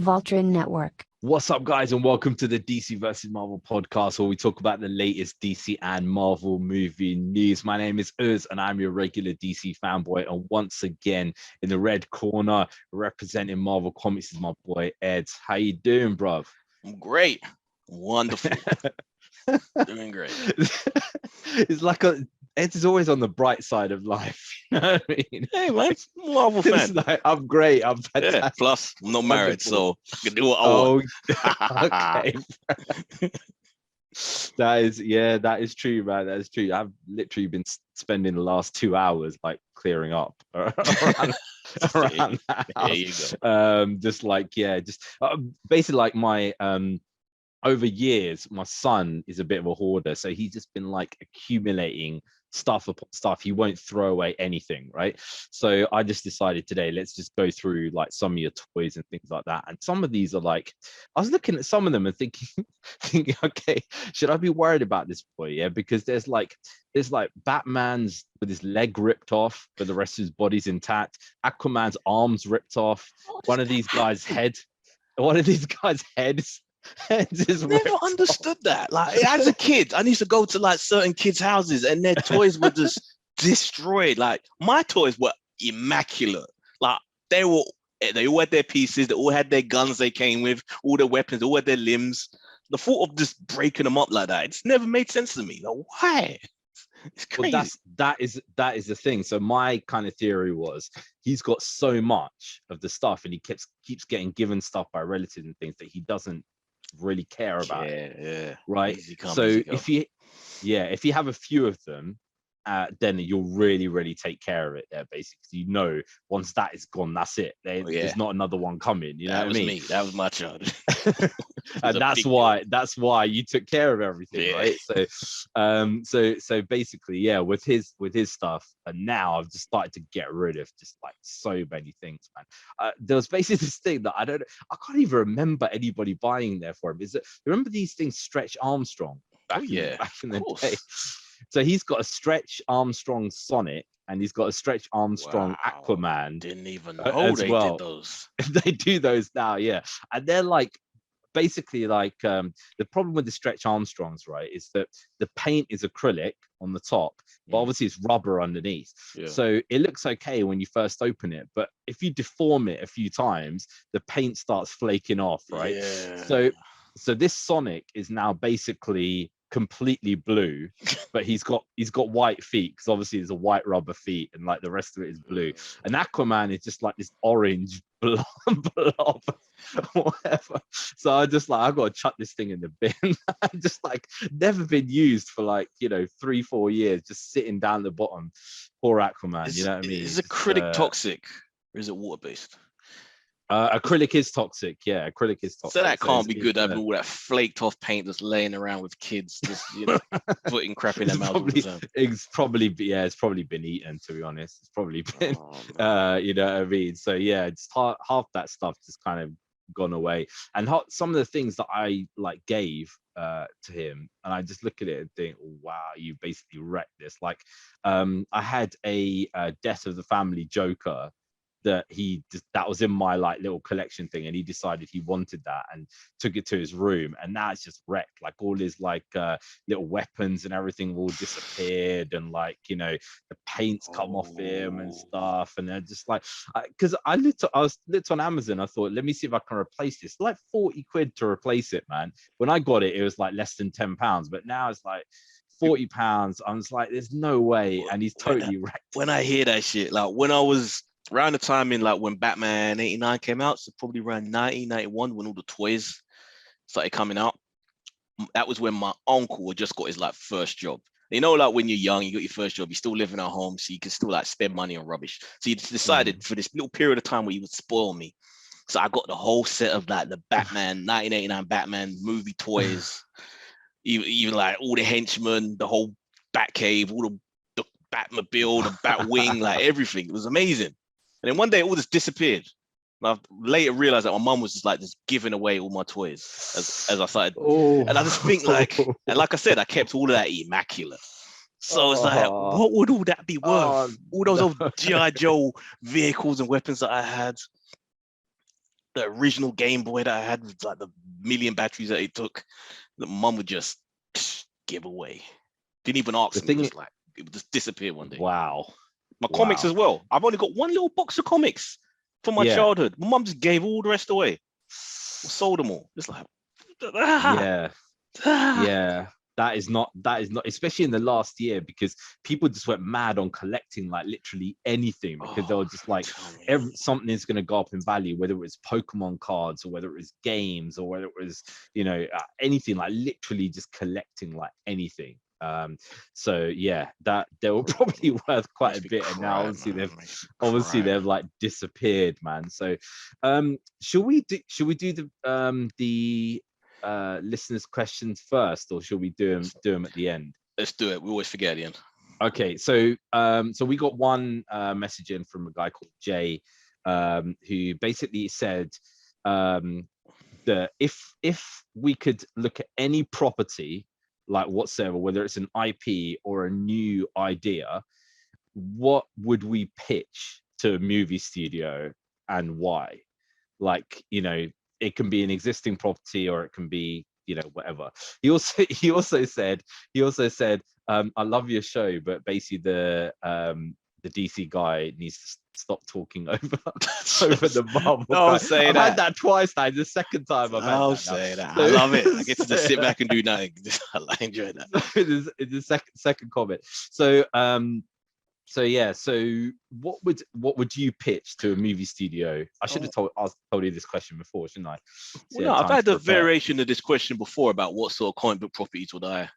Voltron Network. What's up, guys, and welcome to the DC versus Marvel podcast, where we talk about the latest DC and Marvel movie news. My name is Uz, and I'm your regular DC fanboy. And once again, in the red corner, representing Marvel Comics, is my boy Ed. How you doing, bruv? I'm great, wonderful, doing great. It's like Ed is always on the bright side of life. You know what I mean? Hey man, Marvel fan. Like, I'm great. I'm fantastic. Yeah, plus I'm not married, Wonderful. so I can do what I want. Okay. That is true, man. That is true. I've literally been spending the last 2 hours like clearing up around the house. There you go. Basically like my over years, my son is a bit of a hoarder, so he's just been like accumulating stuff upon stuff. He won't throw away anything, right? So I just decided today, let's just go through like some of your toys and things like that. And some of these are like, I was looking at some of them and thinking, okay, should I be worried about this boy? Yeah, because there's like Batman's with his leg ripped off, but the rest of his body's intact. Aquaman's arms ripped off. One of these guys' heads. Never understood that. Like as a kid, I used to go to like certain kids' houses and their toys were just destroyed. Like my toys were immaculate. Like they all had their pieces, they all had their guns they came with, all their weapons, all had their limbs. The thought of just breaking them up like that, it's never made sense to me. Like, why? It's crazy. Well, that is the thing. So my kind of theory was he's got so much of the stuff and he keeps getting given stuff by relatives and things that he doesn't really care about. Yeah. Right. If you have a few of them, then you'll really take care of it there, basically. Once that is gone, that's it. There's not another one coming. You know what I mean? That was my child. And that's why you took care of everything, right? So basically, with his stuff, and now I've just started to get rid of just like so many things, man. There was basically this thing that I can't even remember anybody buying there for him. Remember these things, Stretch Armstrong back in the day? So he's got a Stretch Armstrong Sonic, and he's got a Stretch Armstrong Aquaman. Didn't even know they did those. They do those now, yeah. And they're like, basically like, the problem with the Stretch Armstrongs, right, is that the paint is acrylic on the top, but obviously it's rubber underneath. Yeah. So it looks okay when you first open it, but if you deform it a few times, the paint starts flaking off, right? Yeah. So this Sonic is now basically completely blue, but he's got white feet, because obviously there's a white rubber feet and like the rest of it is blue. And Aquaman is just like this orange blob whatever. So I gotta chuck this thing in the bin. Just like never been used for like 3-4 years, just sitting down the bottom. Poor Aquaman. You know what I mean? Is acrylic toxic or is it water-based? Acrylic is toxic. Yeah, acrylic is toxic. So that can't be good, having all that flaked off paint just laying around with kids just putting crap in their mouths. It's probably been eaten, to be honest. It's probably been you know what I mean? So yeah, it's half that stuff just kind of gone away. And some of the things that I like gave to him, and I just look at it and think, wow, you basically wrecked this. Like I had a Death of the Family Joker that was in my like little collection thing, and he decided he wanted that and took it to his room, and now it's just wrecked. Like all his like little weapons and everything all disappeared, and like the paint's come off him and stuff. And they're just like, because I looked on Amazon, I thought, let me see if I can replace this. It's like 40 quid to replace it, man. When I got it, it was like less than £10, but now it's like £40. I was like, there's no way. And he's totally wrecked. When I hear that shit, like when I was around the time in like when Batman 89 came out, so probably around 1991, when all the toys started coming out, that was when my uncle had just got his like first job. Like when you're young, you got your first job, you're still living at home, so you can still like spend money on rubbish. So he decided for this little period of time where he would spoil me. So I got the whole set of like the Batman 1989 Batman movie toys, even like all the henchmen, the whole Batcave, all the Batmobile, the Batwing, like everything. It was amazing. And then one day it all just disappeared. And I've later realized that my mum was just like just giving away all my toys as I started. And I just think like, and like I said, I kept all of that immaculate. So it's like, what would all that be worth? All those old G.I. Joe vehicles and weapons that I had. the original Game Boy that I had with like the million batteries that it took, the mum would just give away. Didn't even ask me. Just like it would just disappear one day. Wow. My comics as well. I've only got one little box of comics from my childhood. My mum just gave all the rest away. Sold them all. Just like yeah. That is not, especially in the last year, because people just went mad on collecting like literally anything, because they were just like, something is going to go up in value, whether it was Pokemon cards or whether it was games or whether it was, anything, like literally just collecting like anything. So yeah, that they were probably worth quite a bit, and now obviously they've like disappeared, man. So should we do the listeners' questions first, or should we do them at the end? Let's do it. We always forget at the end. Okay, so we got one message in from a guy called Jay, who basically said that if we could look at any property, like whatsoever, whether it's an IP or a new idea, what would we pitch to a movie studio and why? Like, it can be an existing property, or it can be, whatever. He also said, I love your show, but basically the DC guy needs to stop talking over the Marvel guy. Say I've that. had that twice now. The second time I've say that. I love it. I get to just sit back and do nothing. I enjoy that. It's the second comment. So what would you pitch to a movie studio? I should have told you this question before, shouldn't I? Well, I've had a variation of this question before about what sort of comic book properties would I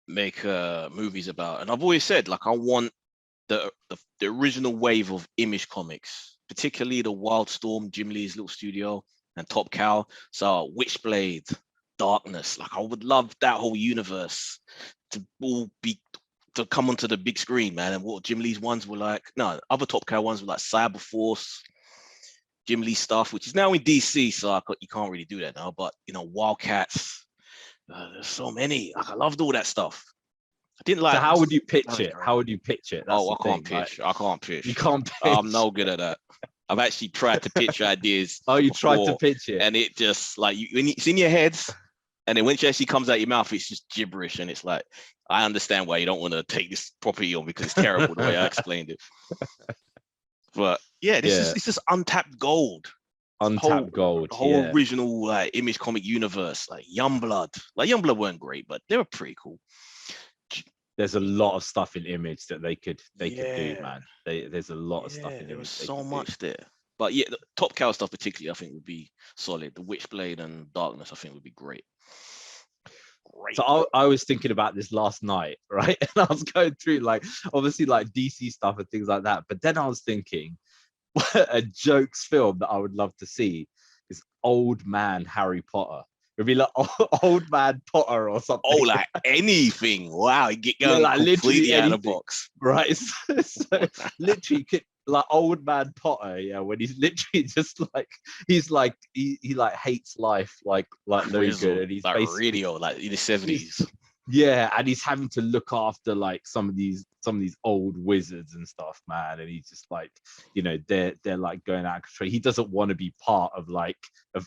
make movies about, and I've always said, like, I want the original wave of Image Comics, particularly the Wildstorm, Jim Lee's little studio, and Top Cow. So Witchblade, Darkness, like I would love that whole universe to all be to come onto the big screen, man. And what Jim Lee's ones were like, no, other Top Cow ones were like Cyber Force, Jim Lee stuff, which is now in DC, so you can't really do that now. But Wildcats, there's so many. Like, I loved all that stuff. I didn't like. So how would you pitch it? How would you pitch it? I can't pitch. I can't pitch. You can't pitch. I'm no good at that. I've actually tried to pitch ideas. You tried to pitch it, and it just like it's in your head, and then when it actually comes out your mouth, it's just gibberish, and it's like, I understand why you don't want to take this property on, because it's terrible the way I explained it. But yeah, it's just untapped gold. The whole original like Image comic universe, like Youngblood. Like Youngblood weren't great, but they were pretty cool. There's a lot of stuff in Image that they could do, man. There's a lot of stuff in Image. There was so much there. But yeah, the Top Cow stuff particularly, I think would be solid. The Witchblade and Darkness, I think would be great. So I was thinking about this last night, right? And I was going through like obviously like DC stuff and things like that. But then I was thinking, a jokes film that I would love to see is Old Man Harry Potter. It'd be like Old Man Potter or something. Oh, like anything. Wow, you get going like completely out of the box. Right. So literally like Old Man Potter, when he's literally just like he like hates life like no good, and he's like radio like in the 70s. Yeah, and he's having to look after like some of these old wizards and stuff, man. And he's just like, they're like going out of control. He doesn't want to be part of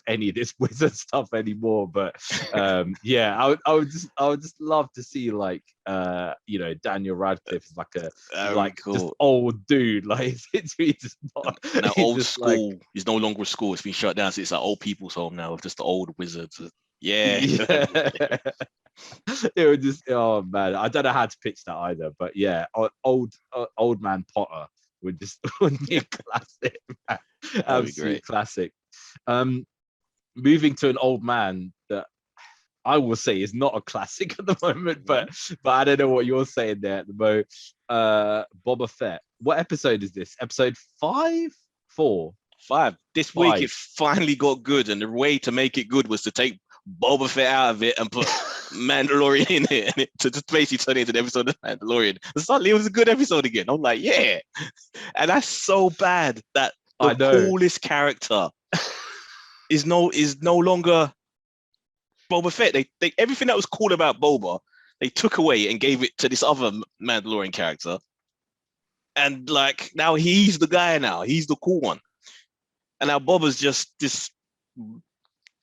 any of this wizard stuff anymore. But I would just love to see like Daniel Radcliffe is like cool. just old dude. Like he's just not now old school. Like, he's no longer a school. It's been shut down. So it's like old people's home now with just the old wizards. Yeah. It would just, oh man, I don't know how to pitch that either, but yeah, old Man Potter would be a classic, man. Absolute classic. Moving to an old man that I will say is not a classic at the moment, but I don't know what you're saying there at the moment. Boba Fett. What episode is this? Episode 5? 4? 5. This week it finally got good, and the way to make it good was to take Boba Fett out of it and put Mandalorian in it, and to just basically turn it into an episode of Mandalorian. And suddenly it was a good episode again. I'm like, yeah. And that's so bad that the coolest character is no longer Boba Fett. They everything that was cool about Boba, they took away and gave it to this other Mandalorian character. And like now he's the guy now. He's the cool one. And now Boba's just this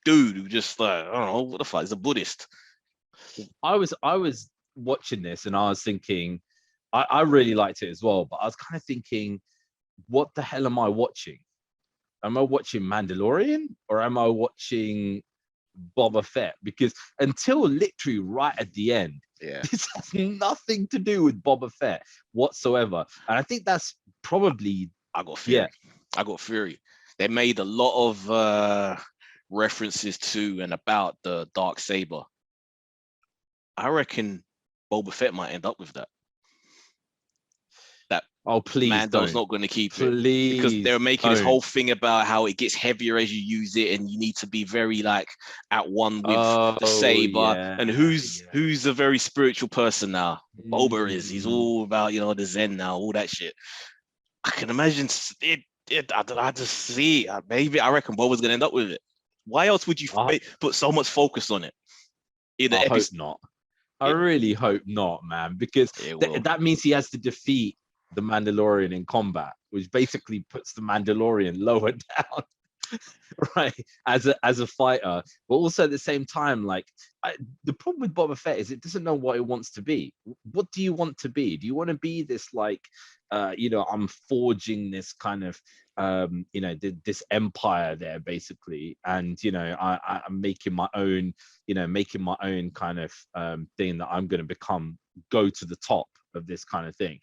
dude who just like, I don't know, what the fuck, he's a Buddhist. I was watching this and I was thinking, I really liked it as well, but I was kind of thinking, what the hell am I watching? Am I watching Mandalorian or am I watching Boba Fett? Because until literally right at the end, this has nothing to do with Boba Fett whatsoever. And I think that's probably I got theory. They made a lot of references to and about the dark saber. I reckon Boba Fett might end up with that. Oh, please, Mando's not going to keep it because they're making this whole thing about how it gets heavier as you use it, and you need to be very like at one with the saber. And who's a very spiritual person now? Boba is. He's all about, you know, the Zen now, all that shit. I can imagine it. I just see it. Maybe I reckon Boba's going to end up with it. Why else would you put so much focus on it? I hope not. I really hope not, man, because that means he has to defeat the Mandalorian in combat, which basically puts the Mandalorian lower down, right, as a fighter. But also at the same time, like, the problem with Boba Fett is it doesn't know what it wants to be. What do you want to be? Do you want to be this like, you know, I'm forging this kind of, you know, this empire there basically, and you know, I'm making my own, you know, kind of thing that I'm going to go to the top of this kind of thing.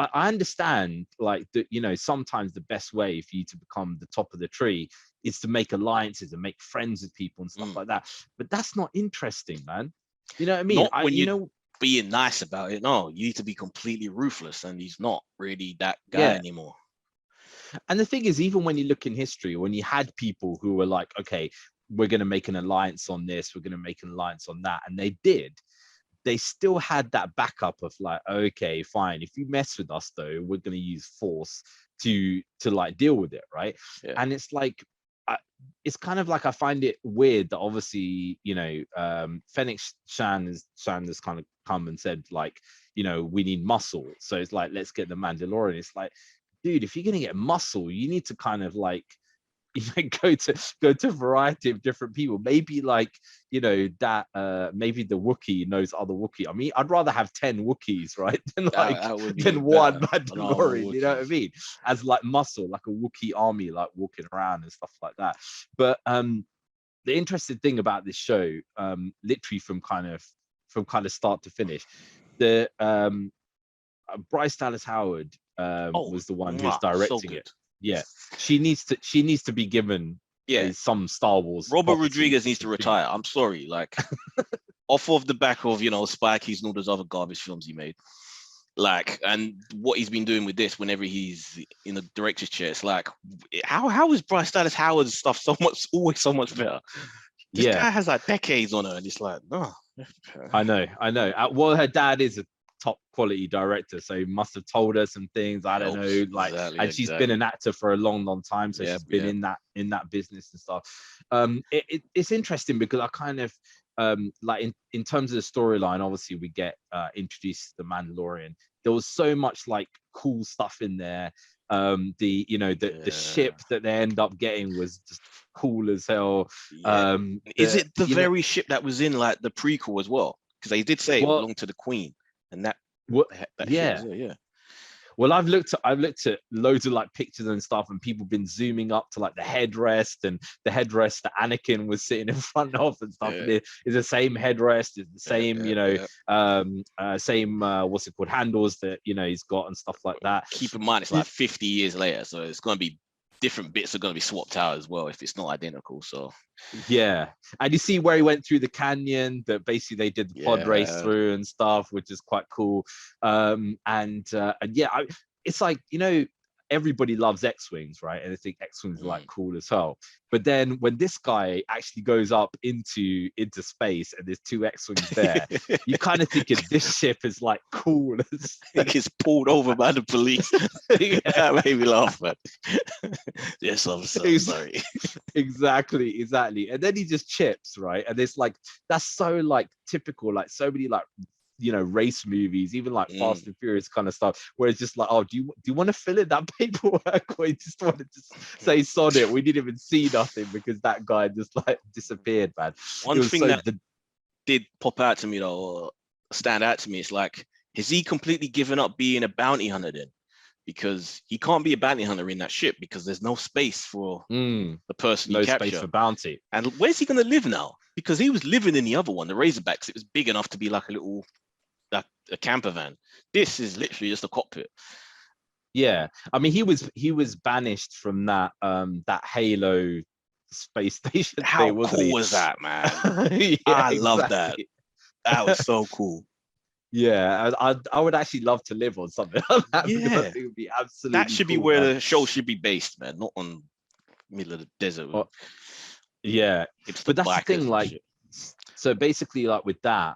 I understand, like, that, you know, sometimes the best way for you to become the top of the tree is to make alliances and make friends with people and stuff like that. But that's not interesting, man. You know what I mean? Not when you being nice about it. No, you need to be completely ruthless, and he's not really that guy anymore. And the thing is, even when you look in history, when you had people who were like, okay, we're going to make an alliance on this, we're going to make an alliance on that, and they did, they still had that backup of like, okay, fine, if you mess with us though, we're going to use force to like deal with it, right? And it's like, it's kind of like, I find it weird that obviously, you know, Fennec Shan has kind of come and said like, you know, we need muscle, so it's like, let's get the Mandalorian. It's like, dude, if you're gonna get muscle, you need to kind of like, you know, go to a variety of different people. Maybe like, you know, that maybe the Wookiee knows other Wookiee. I mean, I'd rather have 10 Wookiees, right, than like than one Mandalorian. You know what I mean? As like muscle, like a Wookiee army, like walking around and stuff like that. But the interesting thing about this show, literally from kind of start to finish, the Bryce Dallas Howard was the one who's directing it. Yeah, she needs to be given some Star Wars. Robert Rodriguez needs to retire. I'm sorry, like off of the back of, you know, Spikey's and all those other garbage films he made, like, and what he's been doing with this whenever he's in the director's chair. It's like, how is Bryce Dallas Howard's stuff always so much better? This guy has like decades on her, and it's like, no. I know. Well, her dad is a top quality director, so he must have told her some things. I don't know, like, and she's been an actor for a long time, so she's been in that business and stuff. It's interesting because I kind of like in terms of the storyline, obviously we get introduced to the Mandalorian. There was so much like cool stuff in there. The ship that they end up getting was just cool as hell. Is it the very ship that was in like the prequel as well? Because they did say it belonged to the Queen. And that well, I've looked at loads of like pictures and stuff, and people been zooming up to like the headrest that Anakin was sitting in front of and stuff. And it's the same headrest, it's the same, same what's it called, handles that, you know, he's got and stuff like that. Keep in mind, it's like 50 years later, so it's going to be different bits are going to be swapped out as well if it's not identical. So and you see where he went through the canyon that basically they did the pod race through and stuff, which is quite cool. It's like, you know, everybody loves X-Wings, right? And I think X-Wings are like cool as hell. But then when this guy actually goes up into space and there's 2 X-Wings there, you kind of thinking this ship is like cool as like it's pulled over by the police. That made me laugh, man. Yes, I'm so sorry. Exactly. And then he just chips, right? And it's like, that's so like typical, like so many like race movies, even like Fast and Furious kind of stuff, where it's just like, oh, do you want to fill in that paperwork, or you just wanted to say sod it? We didn't even see nothing because that guy just like disappeared, man. One thing that did pop out to me though, or stand out to me, it's like, has he completely given up being a bounty hunter then? Because he can't be a bounty hunter in that ship because there's no space for the person you capture. No space for bounty. And where's he going to live now? Because he was living in the other one, the Razorbacks. It was big enough to be like a little, like a camper van. This is literally just a cockpit. Yeah, I mean, he was banished from that Halo space station. How cool was that, man? Yeah, I love that. That was so cool. Yeah, I would actually love to live on something like that. Yeah, because I think it would be absolutely. That should be where the show should be based, man. Not on middle of the desert. Yeah, but that's the thing. Like, so basically, like with that,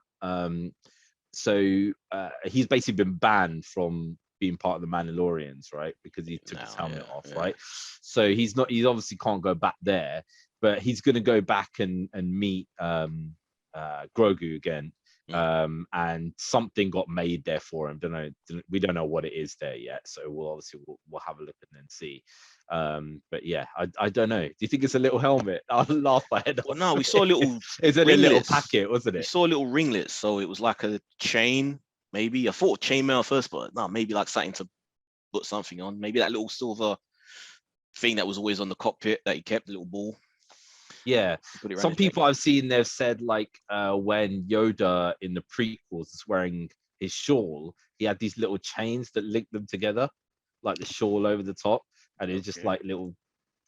he's basically been banned from being part of the Mandalorians, right? Because he took his helmet off, right? So he obviously can't go back there, but he's going to go back and meet Grogu again. And something got made there for him. We don't know what it is there yet, so we'll have a look and then see. But yeah, I don't know. Do you think it's a little helmet? I'll laugh my head off. Well, no, we saw a little. It's a little packet, wasn't it? We saw a little ringlet, so it was like a chain. Maybe I thought chainmail first, but no, maybe like something to put something on. Maybe that little silver thing that was always on the cockpit that he kept, the little ball. Yeah, some people I've seen, they've said like when Yoda in the prequels is wearing his shawl, he had these little chains that linked them together, like the shawl over the top, and it's just like little.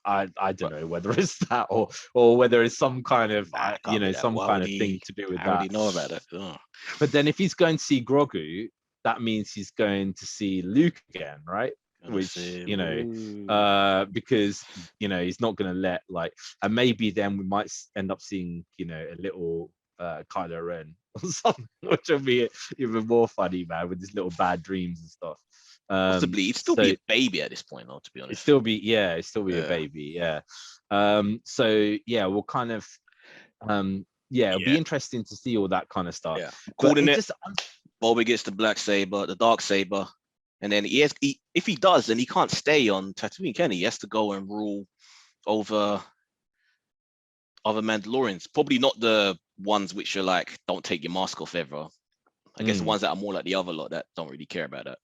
I don't know whether it's that or whether it's some kind of some kind of thing to do with that. I already know about it. Oh. But then if he's going to see Grogu, that means he's going to see Luke again, right? Which because he's not going to let and maybe then we might end up seeing a little Kylo Ren or something, which will be even more funny, man, with his little bad dreams and stuff. Possibly he'd still be a baby at this point, though, to be honest. It'd still be a baby, yeah. So yeah, we'll kind of it'll be interesting to see all that kind of stuff. Yeah, Boba gets the black saber, the dark saber. And then if he does, then he can't stay on Tatooine, can he? He has to go and rule over other Mandalorians. Probably not the ones which are like, don't take your mask off ever. I guess the ones that are more like the other lot that don't really care about that.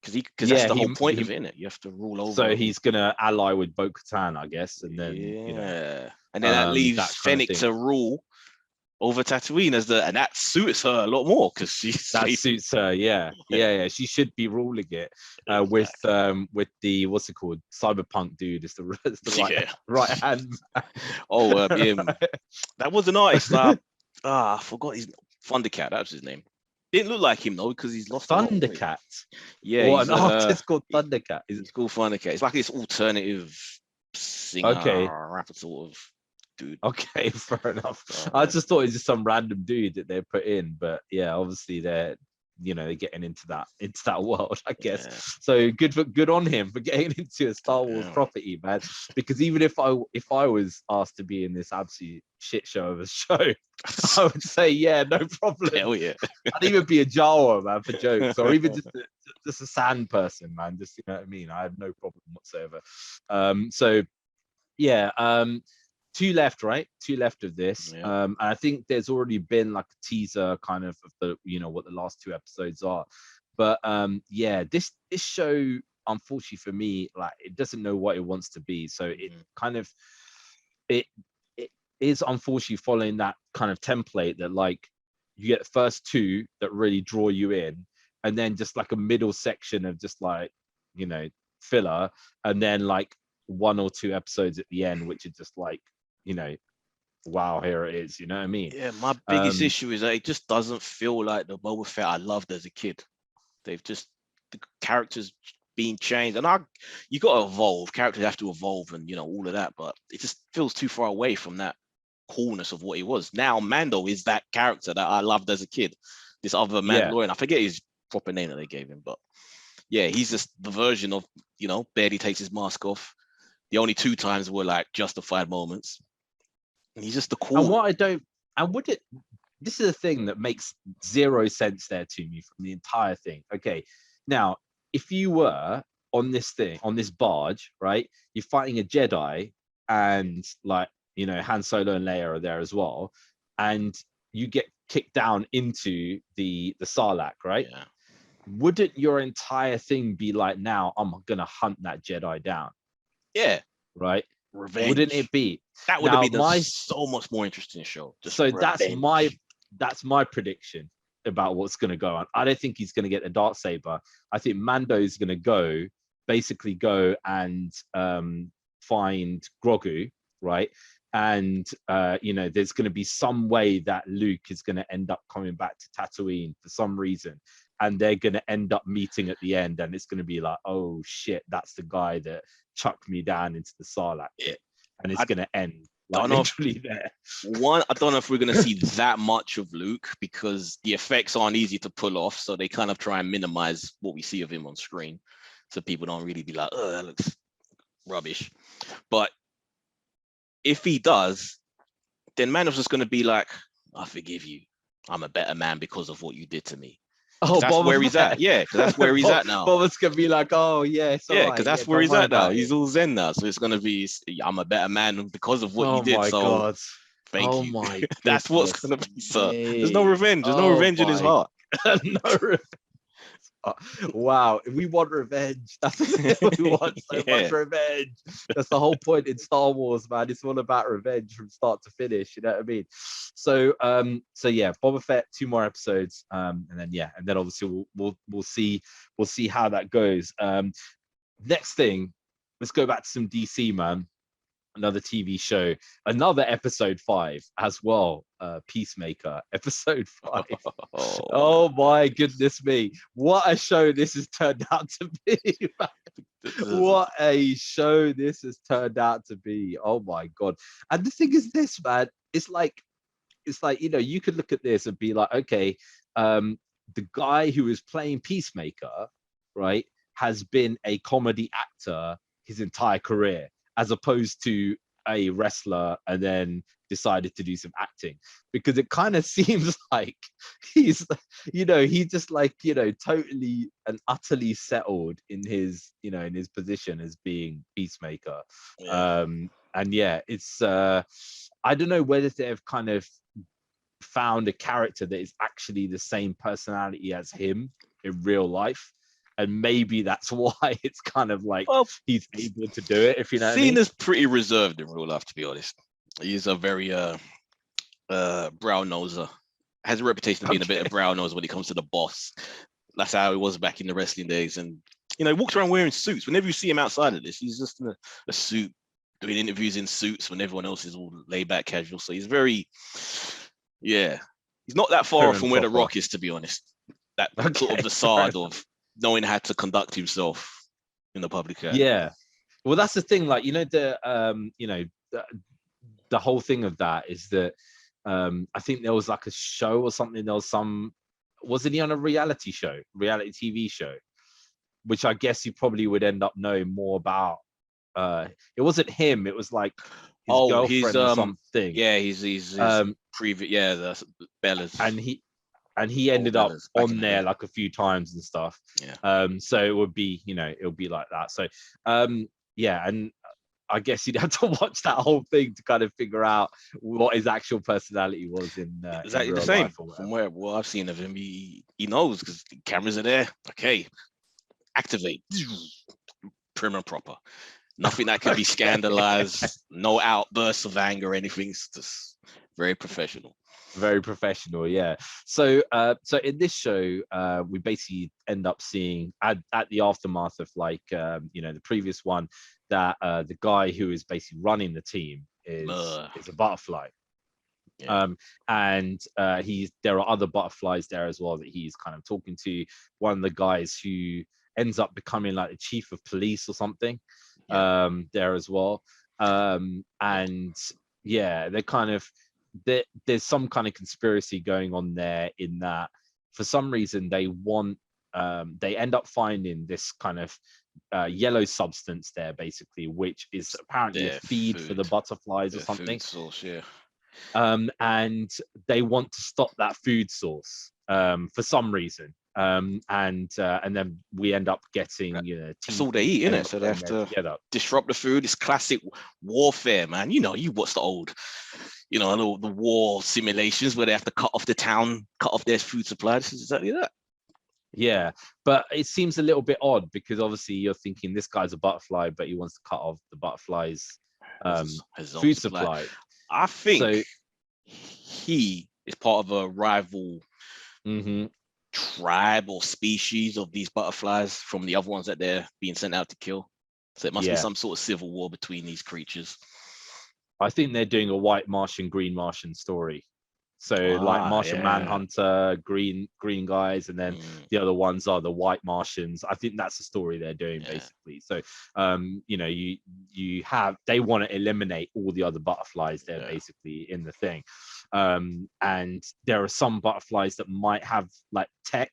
Because that's the whole point of it, isn't it? You have to rule over. So he's gonna ally with Bo-Katan, I guess, and then and then that leaves Fennec to rule over Tatooine and that suits her a lot more because suits her. Yeah. She should be ruling it with the what's it called, cyberpunk dude is the right hand. That was an artist. I forgot his Thundercat. That was his name. Didn't look like him though because he's lost. Thundercat. Yeah, an artist called Thundercat. He's called Thundercat. It's like this alternative singer, rapper sort of dude. Okay, fair enough. I just thought it was just some random dude that they put in, but yeah, obviously they're getting into that world, I guess. Yeah. So good on him for getting into a Star Wars property, man. Because even if I was asked to be in this absolute shit show of a show, I would say no problem. Hell yeah. I'd even be a Jawa, man, for jokes, or even just a sand person, man. Just what I mean. I have no problem whatsoever. So yeah. Two left of this. And I think there's already been like a teaser kind of the what the last two episodes are, but this show, unfortunately for me, like it doesn't know what it wants to be, so it kind of it is unfortunately following that kind of template that like you get the first two that really draw you in, and then just like a middle section of just like filler, and then like one or two episodes at the end which are just like wow, here it is. You know what I mean? Yeah, my biggest issue is that it just doesn't feel like the Boba Fett I loved as a kid. The characters being changed, and you got to evolve. Characters have to evolve, and all of that. But it just feels too far away from that coolness of what he was. Now Mando is that character that I loved as a kid. This other Mandalorian, I forget his proper name that they gave him, but yeah, he's just the version of barely takes his mask off. The only two times were like justified moments. And he's just the cool. And what I don't, and this is a thing that makes zero sense there to me from the entire thing. Okay, now if you were on this thing, on this barge, right? You're fighting a Jedi, and like, you know, Han Solo and Leia are there as well, and you get kicked down into the Sarlacc, right? Yeah. Wouldn't your entire thing be like, now I'm gonna hunt that Jedi down, Yeah. right? Revenge. Wouldn't it be? That would Now, have been so much more interesting show. Just so revenge. that's my prediction about what's going to go on. I don't think he's going to get the Darksaber. I think Mando's going to basically go and find Grogu, right? And you know, there's going to be some way that Luke is going to end up coming back to Tatooine for some reason, and they're going to end up meeting at the end, and it's going to be like, oh shit, that's the guy that chucked me down into the Sarlacc pit, and it's going to end like literally there. One, I don't know if we're going to see that much of Luke, because the effects aren't easy to pull off, so they kind of try and minimize what we see of him on screen, so people don't really be like, oh, that looks rubbish. But if he does, then Manos just going to be like, I forgive you. I'm a better man because of what you did to me. Oh, that's where he's at. Yeah, because that's where he's at now. Bob's gonna be like, oh yeah, it's yeah, because that's where he's at now. He's all zen now, so it's gonna be, I'm a better man because of what you did. My so God. thank you. My that's what's gonna be, sir. There's no revenge. There's no revenge in his heart. No revenge. Wow, we want revenge. That's what we want, so much revenge. That's the whole point in Star Wars, man. It's all about revenge from start to finish. You know what I mean? So, so yeah, Boba Fett, 2 more episodes, and then obviously we'll see how that goes. Next thing, let's go back to some DC, man. Another TV show, another episode 5 as well. Peacemaker, episode 5. Oh my goodness me, what a show this has turned out to be. What a show this has turned out to be. Oh my God. And the thing is this, man, it's like, you know, you could look at this and be like, okay, the guy who is playing Peacemaker, right, has been a comedy actor his entire career, as opposed to a wrestler and then decided to do some acting, because it kind of seems like he's, you know, he's just like, you know, totally and utterly settled in his, you know, in his position as being Peacemaker. And yeah, it's I don't know whether they've kind of found a character that is actually the same personality as him in real life, and maybe that's why it's kind of like, well, he's able to do it, if you know what I mean. Cena's pretty reserved in real life, to be honest. He's a very brown noser. Has a reputation of being a bit of brown nose when it comes to the boss. That's how he was back in the wrestling days. And, you know, he walks around wearing suits. Whenever you see him outside of this, he's just in a suit, doing interviews in suits when everyone else is all laid back casual. So he's very, he's not that far off from where The Rock is, to be honest. That sort of facade of knowing how to conduct himself in the public eye. Yeah, well, that's the thing. Like, you know, the whole thing of that is that I think there was like a show or something. There was wasn't he on a reality TV show, which I guess you probably would end up knowing more about. It wasn't him. It was like his girlfriend or something. Yeah, he's previous. That's Bella's. And he ended up on there like a few times and stuff. Yeah. So it would be, you know, it'll be like that. So yeah, and I guess you'd have to watch that whole thing to kind of figure out what his actual personality was in exactly the same. From what I've seen of him, he knows, because the cameras are there. Okay, activate, prim and proper. Nothing that can be scandalized. No outbursts of anger or anything. It's just very professional. Very professional, yeah. So so in this show, we basically end up seeing at the aftermath of, like, you know, the previous one, that the guy who is basically running the team is a butterfly. And there are other butterflies there as well that he's kind of talking to. One of the guys who ends up becoming like the chief of police or something, there as well. And yeah, they're kind of, there's some kind of conspiracy going on there, in that for some reason they end up finding this kind of yellow substance there, basically, which is apparently a feed for the butterflies or something. Food source, yeah. and they want to stop that food source for some reason. And then we end up getting, that's all they eat, innit? So they have to disrupt the food. It's classic warfare, man. You watch the old, the war simulations where they have to cut off the town, cut off their food supply. This is exactly that. Yeah, but it seems a little bit odd because obviously you're thinking this guy's a butterfly, but he wants to cut off the butterfly's food supply. I think he is part of a rival tribe or species of these butterflies from the other ones that they're being sent out to kill. So it must be some sort of civil war between these creatures. I think they're doing a white Martian, green Martian story. So like Martian Manhunter, green guys, and then the other ones are the white Martians. I think that's the story they're doing basically. So they want to eliminate all the other butterflies. They're basically in the thing. And there are some butterflies that might have like tech,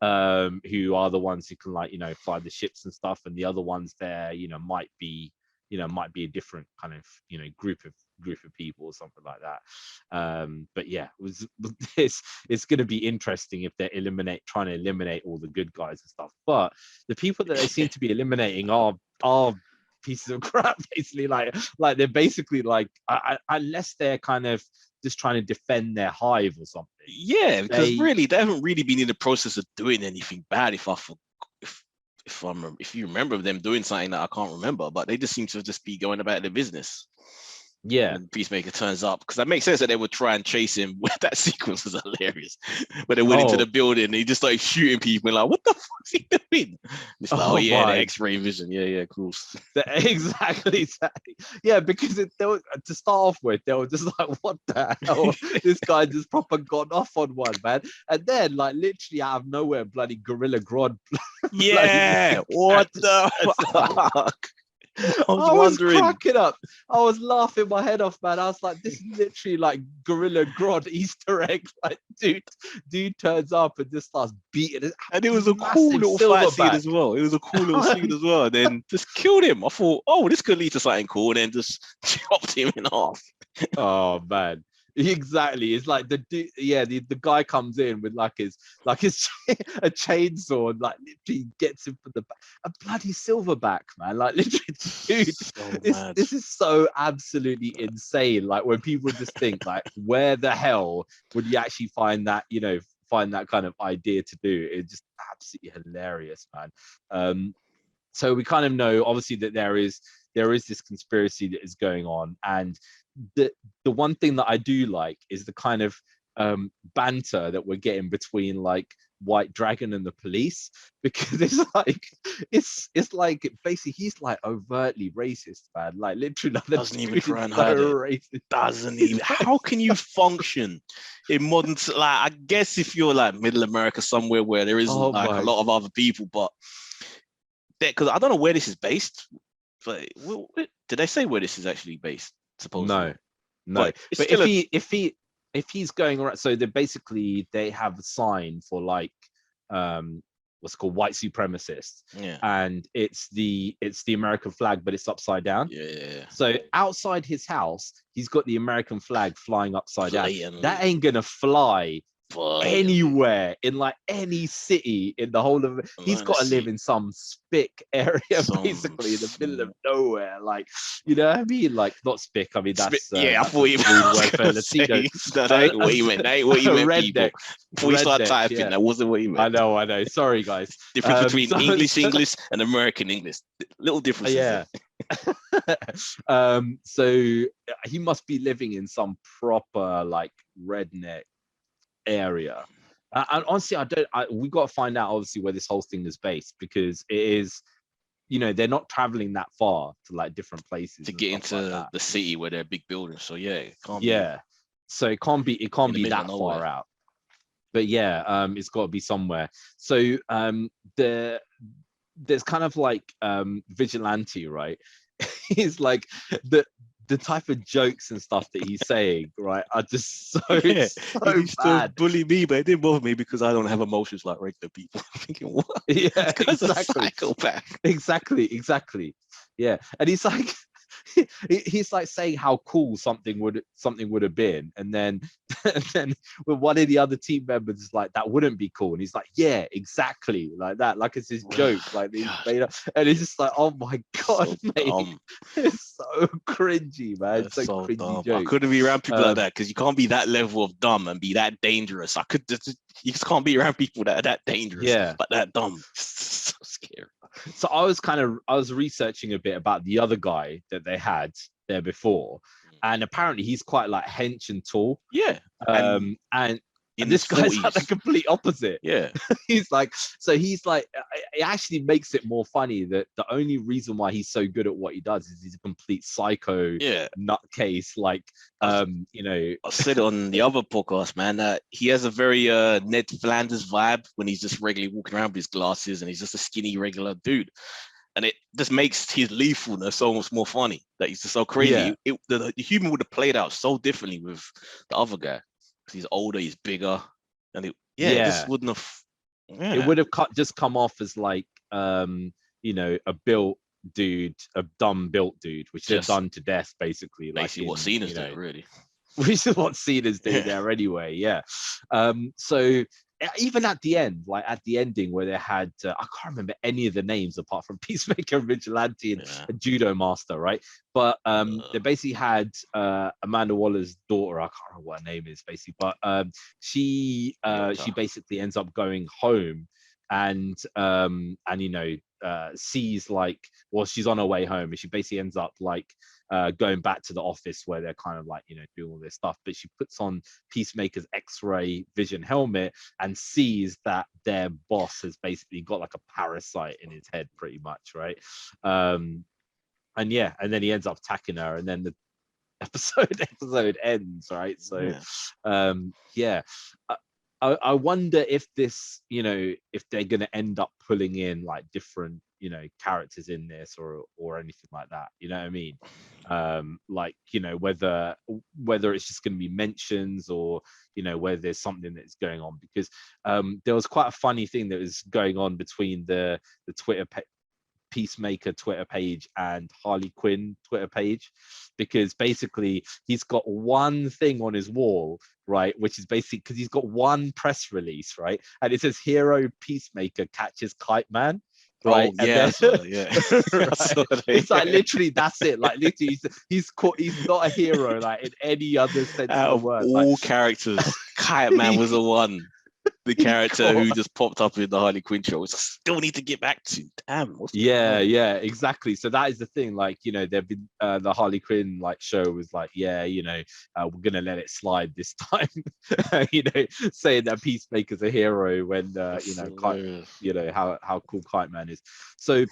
who are the ones who can fly the ships and stuff, and the other ones there might be a different kind of group of people or something like that. But yeah, it's going to be interesting if they're trying to eliminate all the good guys and stuff. But the people that they seem to be eliminating are pieces of crap, basically. Like they're basically unless they're kind of just trying to defend their hive or something. Yeah, because really they haven't really been in the process of doing anything bad. If you remember them doing something that I can't remember, but they just seem to just be going about their business. Yeah, and Peacemaker turns up, because that makes sense that they would try and chase him. That sequence was hilarious. When they went into the building and he just started shooting people, like, what the fuck's he doing? It's like, the X-ray vision. Yeah, cool. Exactly. Yeah, because to start off with, they were just like, what the hell? This guy just proper got off on one, man. And then, literally out of nowhere, bloody Gorilla Grodd. Yeah, what the fuck? I was cracking up. I was laughing my head off, man. I was like, this is literally like Gorilla Grodd Easter egg. Like, dude turns up and just starts beating it. And it was a cool little fight scene as well. It was a cool little scene as well. And then just killed him. I thought, this could lead to something cool. And then just chopped him in half. Oh, man. Exactly. It's like the guy comes in with his a chainsaw and literally gets him from the back. A bloody silverback, man. Literally, dude, this is so absolutely insane. When people just think where the hell would you actually find that kind of idea to do? It's just absolutely hilarious, man. So we kind of know obviously that there is this conspiracy that is going on, and the one thing that I do like is the kind of banter that we're getting between White Dragon and the police, because it's like basically he's overtly racist, man. Literally doesn't even try and hide it. Doesn't even. How can you function in modern? I guess if you're middle America somewhere where there isn't a lot of other people, but because I don't know where this is based, but did they say where this is actually based? Supposedly. No. But if he's going around, so they have a sign for what's called white supremacists, and it's the American flag, but it's upside down. Yeah. So outside his house, he's got the American flag flying upside down. That ain't gonna fly anywhere in any city in the whole of he's got to live in some spick area, basically in the middle of nowhere, you know what I mean? Not spick, I mean that's I thought you meant Latino. That ain't what you meant. That ain't what you meant, people. Before you start typing, that wasn't what you meant. I know, sorry guys. Difference between English and American English, little differences. Yeah. So he must be living in some proper redneck area, and honestly we got to find out obviously where this whole thing is based, because it is they're not traveling that far to different places to get into the city where there are big buildings, so it can't so it can't be that far out, but it's got to be somewhere. So there's kind of vigilante, right? He's the type of jokes and stuff that he's saying, right, are just so he used bad. To bully me, but it didn't bother me because I don't have emotions like regular people. I'm thinking, what? Yeah, exactly. A psychopath. Exactly. Yeah, and he's he's like saying how cool something would have been, and then and then with one of the other team members is like, that wouldn't be cool, and he's like, yeah, exactly, like that, like it's his joke, like he's made up, and it's just like, oh my god, So mate. dumb. It's so cringy, man. It's That's so so cringy dumb. I joke. couldn't be around people like that, because you can't be that level of dumb and be that dangerous. You just can't be around people that are that dangerous, Yeah. but that dumb. So scary. So I was researching a bit about the other guy that they had there before, and apparently he's quite like hench and tall. Yeah. And In this his guy's like the 40s. complete opposite. Yeah. He's like, it actually makes it more funny that the only reason why he's so good at what he does is he's a complete psycho Yeah. nutcase, like you know. I said it on the other podcast, man. He has a very Ned Flanders vibe when he's just regularly walking around with his glasses, and he's just a skinny, regular dude. And it just makes his lethalness almost more funny. That he's just so crazy. Yeah. The humor would have played out so differently with the other guy, because he's older, he's bigger, and it just wouldn't have. Yeah. It would have just come off as like you know, a built dude, a dumb built dude, which they've done to death basically. Basically, like what Cena's doing, really. Which is what Cena's doing there anyway. Yeah. So even at the end, like at the ending where they had, I can't remember any of the names apart from Peacemaker, Vigilante, and Judo Master, right? But they basically had Amanda Waller's daughter. I can't remember what her name is, basically, but she basically ends up going home, and you know, sees like, well, she's on her way home, and she basically ends up like going back to the office where they're kind of like, you know, doing all this stuff, but she puts on Peacemaker's X-ray vision helmet and sees that their boss has basically got like a parasite in his head, pretty much, right? And then he ends up attacking her, and then the episode ends, right? So I wonder if this, you know, if they're going to end up pulling in like different, you know, characters in this or anything like that. You know what I mean? Like, you know, whether it's just going to be mentions, or, you know, whether there's something that's going on, because there was quite a funny thing that was going on between the Twitter Peacemaker Twitter page and Harley Quinn Twitter page, because basically he's got one thing on his wall, right, which is basically because he's got one press release, right, and it says Hero Peacemaker catches Kite Man. Right. Oh, yeah. Right? It's like literally that's it. Like literally he's not a hero like in any other sense Out of the word. all Like, characters, Kite Man was the one. The character who just popped up in the Harley Quinn show, which I still need to get back to. Damn. Yeah, exactly. So that is the thing. Like, you know, they've been the Harley Quinn like show was like, yeah, you know, we're gonna let it slide this time. You know, saying that Peacemaker's a hero when you know how cool Kite Man is. So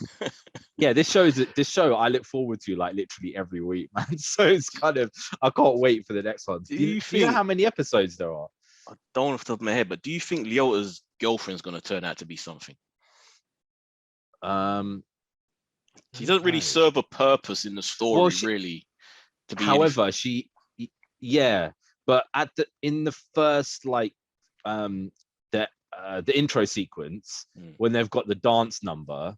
yeah, this show I look forward to like literally every week, man. So it's kind of, I can't wait for the next one. Do you know how many episodes there are? I don't know off the top of my head, but do you think Leota's girlfriend's going to turn out to be something? She doesn't really serve a purpose in the story, really. To be however, but in the first like the intro sequence, when they've got the dance number,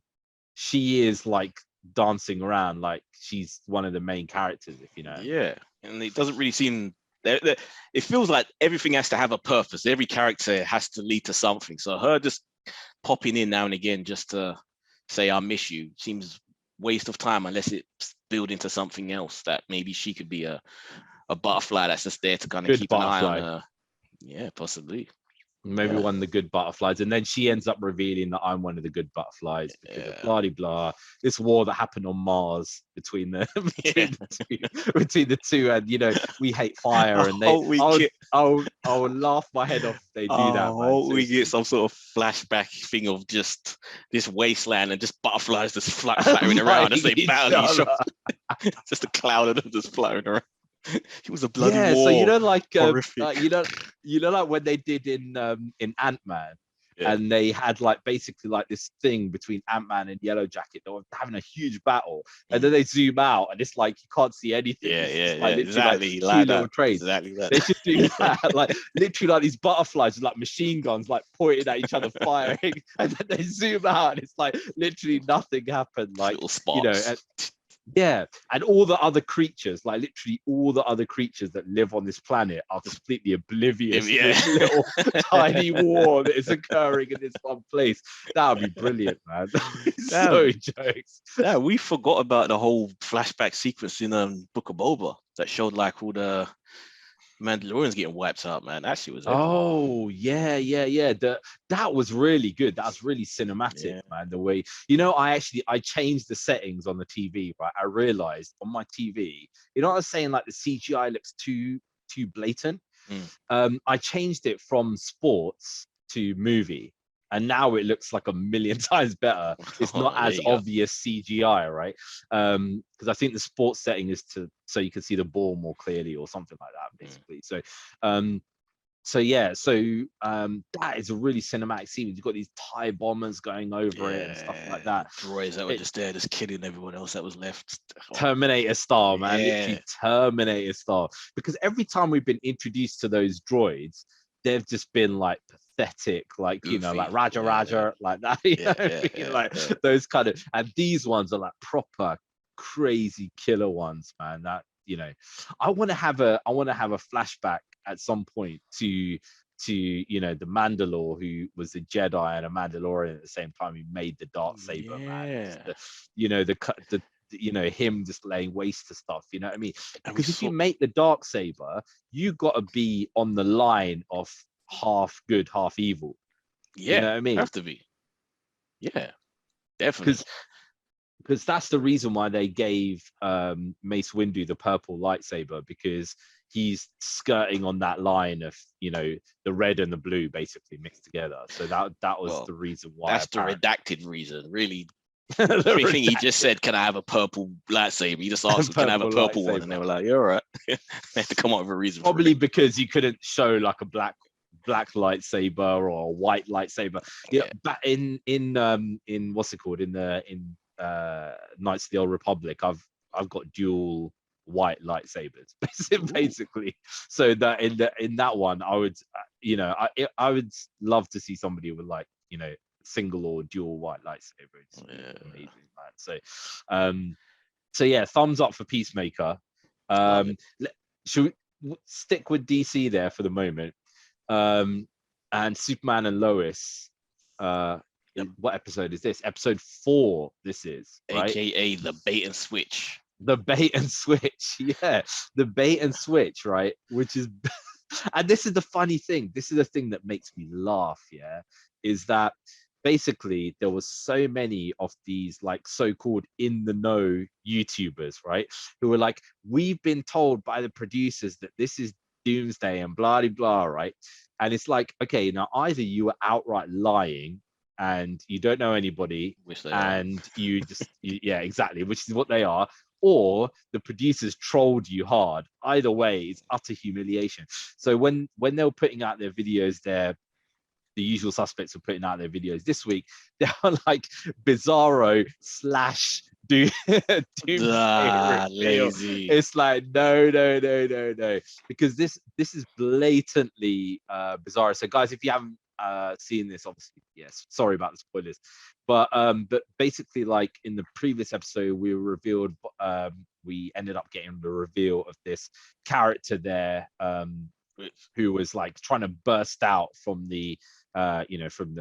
she is like dancing around like she's one of the main characters, if you know. Yeah, and it doesn't really seem. It feels like everything has to have a purpose. Every character has to lead to something. So her just popping in now and again just to say I miss you seems waste of time, unless it's built into something else that maybe she could be a butterfly that's just there to kind of keep an eye on her. Yeah, possibly. Maybe one of the good butterflies, and then she ends up revealing that I'm one of the good butterflies because of blah blah. This war that happened on Mars between the two, and you know, we hate fire, and I'll laugh my head off if they do that. Man. We get some sort of flashback thing of just this wasteland and just butterflies just flattering around as they battle each other. Just a cloud of them just flying around. It was a bloody war. So you know, like you know, like when they did in Ant-Man, and they had like basically like this thing between Ant-Man and Yellow Jacket. They were having a huge battle, and then they zoom out, and it's like you can't see anything. Exactly. Like little trains. Exactly that. They should do that. Like literally, like these butterflies with like machine guns, like pointing at each other, firing, and then they zoom out, and it's like literally nothing happened. Like, little sparks. You know. Yeah, and all the other creatures, like literally all the other creatures that live on this planet, are completely oblivious to this little tiny war that is occurring in this one place. That would be brilliant, man. So jokes. Yeah, we forgot about the whole flashback sequence in Book of Boba that showed like all the Mandalorians getting wiped out, man. That shit was epic. Oh yeah. That was really good. That was really cinematic, man. The way, I changed the settings on the TV, right? I realized on my TV, I was saying like the CGI looks too blatant. I changed it from sports to movie, and now it looks like a million times better. It's not as obvious CGI, right? Because I think the sports setting is so you can see the ball more clearly or something like that, basically. That is a really cinematic scene. You've got these TIE bombers going over it and stuff like that. Droids that were just there, just killing everyone else that was left. Terminator style, man. Literally Terminator style. Because every time we've been introduced to those droids, they've just been like pathetic, like goofy, like Raja, like that. Those kind of, and these ones are like proper crazy killer ones, man. That I want to have a flashback at some point to the Mandalore, who was a Jedi and a Mandalorian at the same time, who made the dark saber, man. Him just laying waste to stuff, you know what I mean? Because if you make the dark saber, you got to be on the line of half good, half evil. You know what I mean? Have to be. Yeah, definitely. Because that's the reason why they gave Mace Windu the purple lightsaber, because he's skirting on that line of the red and the blue basically mixed together. So that was the reason why. That's apparently the redacted reason, really. Everything he just said, can I have a purple lightsaber? He just asked them, can I have a purple one? And they were like, you're all right. They had to come up with a reason. Probably because you couldn't show like a black lightsaber or a white lightsaber. But in what's it called, in Knights of the Old Republic, I've got dual white lightsabers basically. So that in that one, I would I would love to see somebody with like single or dual white lightsabers. Amazing, man. So yeah, thumbs up for Peacemaker. Should we stick with DC there for the moment? And Superman and Lois. What episode is this? Episode 4. This is, right? AKA the bait and switch. The bait and switch, the bait and switch, right? Which is, and this is the funny thing. This is the thing that makes me laugh. Is that basically there was so many of these like so-called in the know YouTubers, right, who were like, we've been told by the producers that this is Doomsday and blah blah, right? And it's like, okay, now either you were outright lying and you don't know anybody, and you just exactly, which is what they are, or the producers trolled you hard. Either way, it's utter humiliation. So when they were putting out their videos, the usual suspects were putting out their videos this week, they were like Bizarro / Doomsday. Lazy. It's like no, because this is blatantly Bizarro. So guys, if you haven't seen this, obviously, yes, sorry about the spoilers, but basically, like in the previous episode, we ended up getting the reveal of this character there, who was like trying to burst out from the from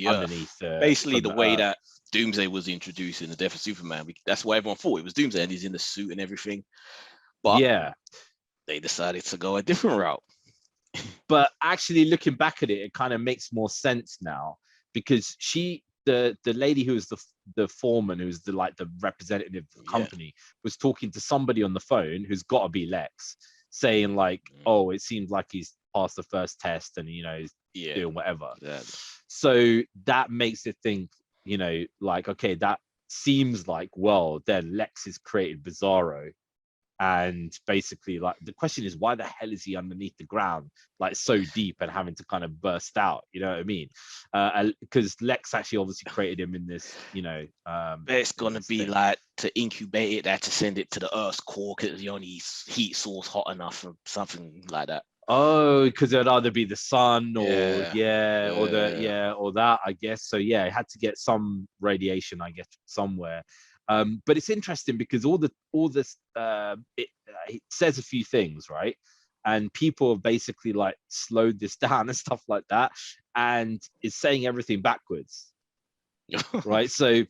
underneath basically the way that Doomsday was introduced in the Death of Superman. That's why everyone thought it was Doomsday, and he's in the suit and everything, but they decided to go a different route. But actually, looking back at it, it kind of makes more sense now, because the lady who was the foreman, who's the representative of the company, was talking to somebody on the phone who's got to be Lex, saying like, oh, it seems like he's passed the first test and he's doing whatever. So that makes it think, like, okay, that seems like, well, then Lex has created Bizarro. And basically, like, the question is, why the hell is he underneath the ground, like so deep, and having to kind of burst out? You know what I mean? Because Lex actually obviously created him in this, it's gonna be like, to incubate it, they had to send it to the Earth's core because the only heat source hot enough, or something like that. Oh, because it'd either be the sun or or that, I guess. So it had to get some radiation, I guess, somewhere. But it's interesting because all this it says a few things, right? And people have basically like slowed this down and stuff like that, and it's saying everything backwards. Right, so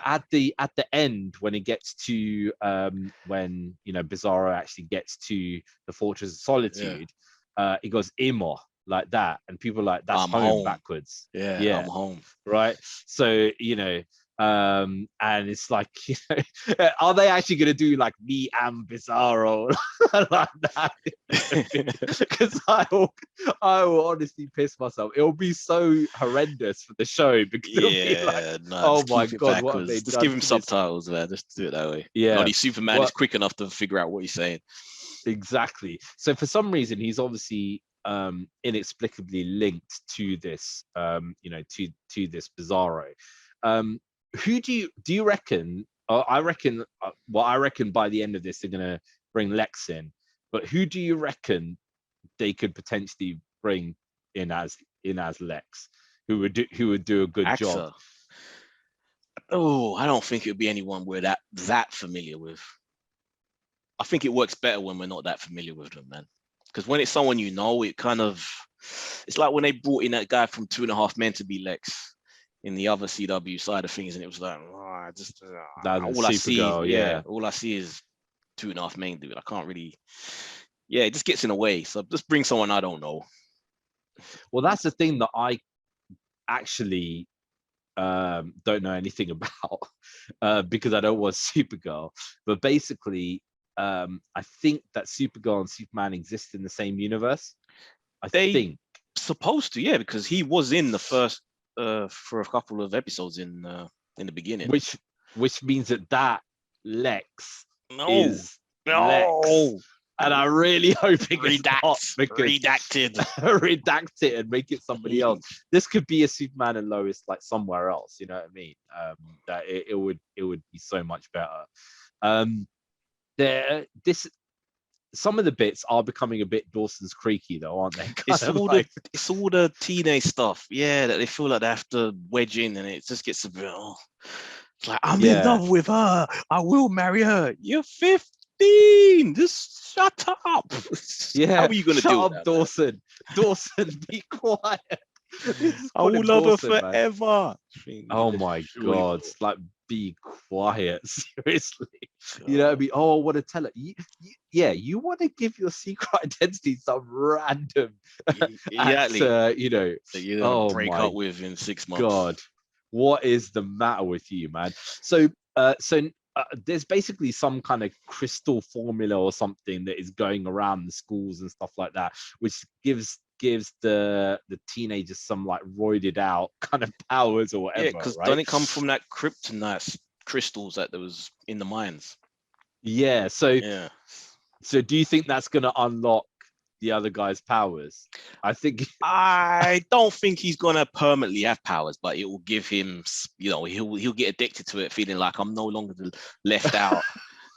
at the end, when it gets to when Bizarro actually gets to the Fortress of Solitude, it goes Imo, like that, and people are like, that's home backwards. Yeah, I'm home. Right, so and it's like, are they actually going to do like me and Bizarro like that? Because I will honestly piss myself. It will be so horrendous for the show, because it'll be like, oh my god, what have they just done? give him subtitles, man. Just do it that way. Yeah, only Superman is quick enough to figure out what he's saying. Exactly. So for some reason, he's obviously inexplicably linked to this to this Bizarro. Who do you reckon? I reckon by the end of this they're gonna bring Lex in, but who do you reckon they could potentially bring in as Lex, who would do a good job? Oh, I don't think it would be anyone we're that familiar with. I think it works better when we're not that familiar with them, man. Because when it's someone it kind of, it's like when they brought in that guy from 2.5 Men to be Lex in the other CW side of things, and it was like, all I see, all I see is 2.5 Men, dude. I can't really, it just gets in the way. So just bring someone I don't know. Well, that's the thing that I actually don't know anything about, because I don't watch Supergirl. But basically, I think that Supergirl and Superman exist in the same universe. I think supposed to, because he was in the first for a couple of episodes in the beginning, which means that Lex is Lex. And I'm really hoping it's not, because redact it and make it somebody else. This could be a Superman and Lois like somewhere else. You know what I mean? That it would be so much better. Some of the bits are becoming a bit Dawson's Creaky, though, aren't they? It's all the teenage stuff, that they feel like they have to wedge in, and it just gets a bit. It's like, I'm in love with her. I will marry her. You're 15. Just shut up. How are you gonna do that, Dawson? Dawson, be quiet. I will love her forever. Oh my god! Like, be quiet, seriously. You know what I mean? Oh, I want to tell her. You want to give your secret identity some random actor, that you're gonna break up with in 6 months. God, what is the matter with you, man? So there's basically some kind of crystal formula or something that is going around the schools and stuff like that, which gives the teenagers some like roided out kind of powers or whatever. Because right? Don't it come from that kryptonite crystals that there was in the mines? So do you think that's going to unlock the other guy's powers? I don't think he's going to permanently have powers, but it will give him, he'll get addicted to it, feeling like, I'm no longer left out.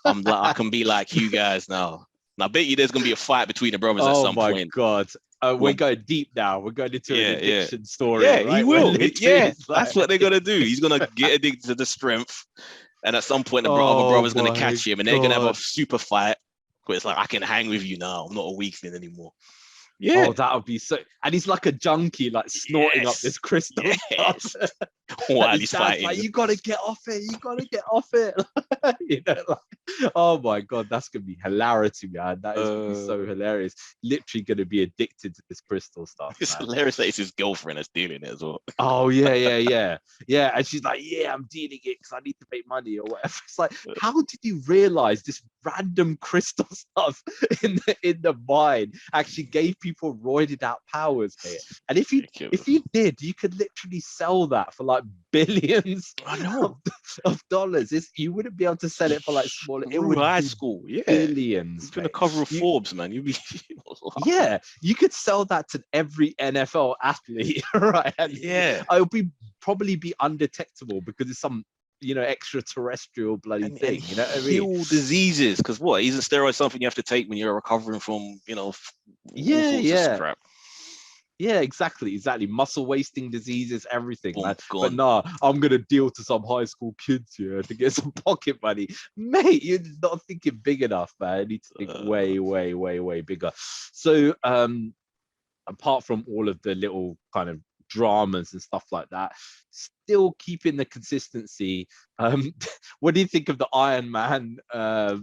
I'm like, I can be like you guys now. And I bet you there's going to be a fight between the brothers at some point. Oh my god. We're going deep now. We're going into an addiction story. Yeah, right? He will. That's what they're going to do. He's going to get addicted to the strength. And at some point, the other brother's going to catch him, and they're going to have a super fight. Where it's like, I can hang with you now. I'm not a weakling anymore. Yeah. Oh, that would be so. And he's like a junkie, like snorting up this crystal. Yes. While he's fighting. Like, you got to get off it. You got to get off it. Oh my god, that's gonna be hilarity, man. That is gonna be so hilarious. Literally gonna be addicted to this crystal stuff. It's hilarious that it's his girlfriend that's dealing it as well. Oh yeah. And she's like, I'm dealing it because I need to make money or whatever. It's like, how did you realize this random crystal stuff in the mine actually gave people roided out powers here? And if you did, you could literally sell that for like billions of dollars. You wouldn't be able to sell it for like smaller. It would high school, billions. It's gonna cover of Forbes, man. You'd be you could sell that to every NFL athlete, right? And it would probably be undetectable because it's some extraterrestrial bloody thing. You know what I mean? Heal diseases, because isn't steroid something you have to take when you're recovering from all sorts of crap? Yeah, exactly. Muscle wasting diseases, everything, Boom, man. But gone. nah, I'm gonna deal to some high school kids here to get some pocket money, mate. You're not thinking big enough, man. You need to think way, way, way, way bigger. So, apart from all of the little kind of dramas and stuff like that, still keeping the consistency. What do you think of the Iron Man? Oh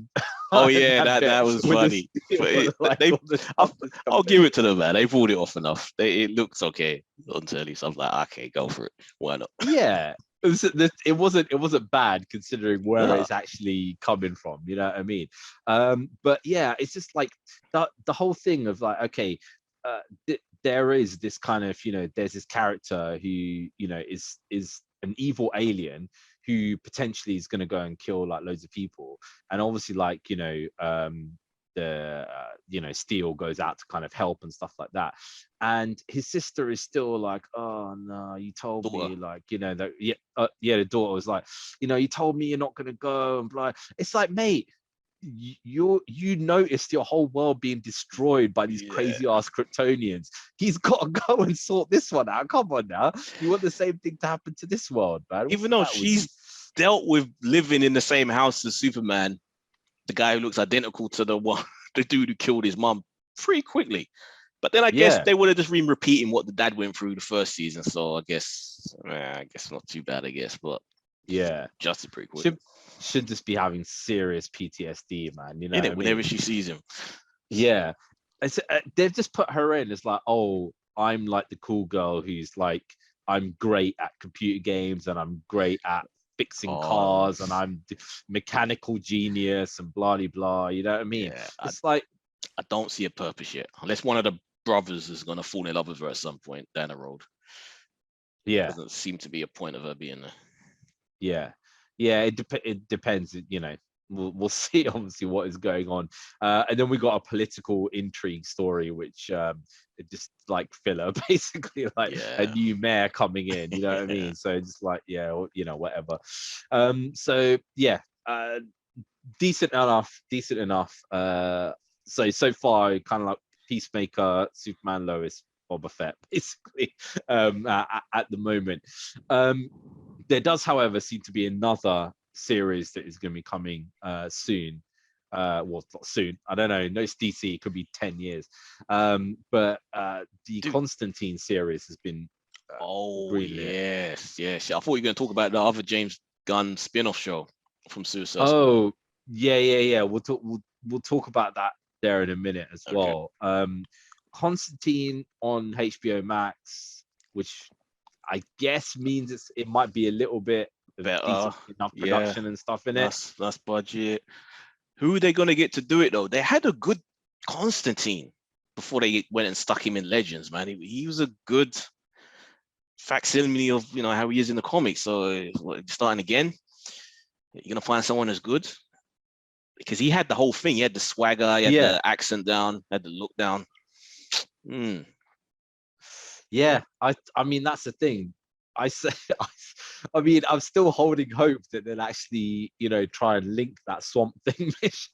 Iron yeah, Man that bit was with the funny. steel, But like they, all the stuff I'll, that's I'll coming. give it to them, man. They pulled it off enough. It looks okay until he's. I'm like, okay, go for it. Why not? Yeah, it wasn't bad considering where No. it's actually coming from. You know what I mean? But yeah, it's just like the whole thing of like, okay, there is this kind of, there's this character who, is an evil alien who potentially is going to go and kill like loads of people, and obviously like, the Steel goes out to kind of help and stuff like that, and his sister is still like, oh no, you told Daughter. me, like, that, the daughter was like, you told me you're not going to go and blah. It's like, mate, you noticed your whole world being destroyed by these Yeah. crazy ass Kryptonians. He's got to go and sort this one out. Come on now, you want the same thing to happen to this world, man? What's Even the though matter with you? she's dealt with living in the same house as Superman, the guy who looks identical to the one, the dude who killed his mom, pretty quickly. But then I guess Yeah, they would have just been repeating what the dad went through the first season. So I guess not too bad, I guess, but yeah. just pretty quick. Should just be having serious PTSD, man. You know In what I it, mean? whenever she sees him. Yeah, they've just put her in as like, oh, I'm like the cool girl who's like, I'm great at computer games and I'm great at fixing Oh, cars and I'm mechanical genius and blah blah blah. You know what I mean? yeah. It's like, I don't see a purpose yet, unless one of the brothers is gonna fall in love with her at some point down the road. yeah, Doesn't seem to be a point of her being there. yeah, yeah. It depends. We'll see obviously what is going on, and then we got a political intrigue story, which it just like filler, basically, like a Yeah. new mayor coming in. You know what I mean? So just like, yeah, whatever. So yeah, decent enough, decent enough. So far, kind of like Peacemaker, Superman, Lois, Boba Fett, basically, at the moment. There does, however, seem to be another series that is going to be coming soon. Well, not soon. I don't know. No, it's DC. It could be 10 years. But the Dude. Constantine series has been Oh greenlit. yes, yes. I thought you were gonna talk about the other James Gunn spin-off show from Suicide Squad. Oh, yeah, yeah, yeah. We'll talk about that there in a minute as Okay. well. Constantine on HBO Max, which I guess means it might be a little bit of Better. decent enough Yeah. production and stuff in it. That's budget. Who are they gonna get to do it though? They had a good Constantine before they went and stuck him in Legends, man. He was a good facsimile of how he is in the comics. So starting again, you're gonna find someone as good because he had the whole thing. He had the swagger, he had Yeah, the accent down, had the look down. yeah. I mean that's the thing. I say, I mean, I'm still holding hope that they'll actually, try and link that Swamp Thing mission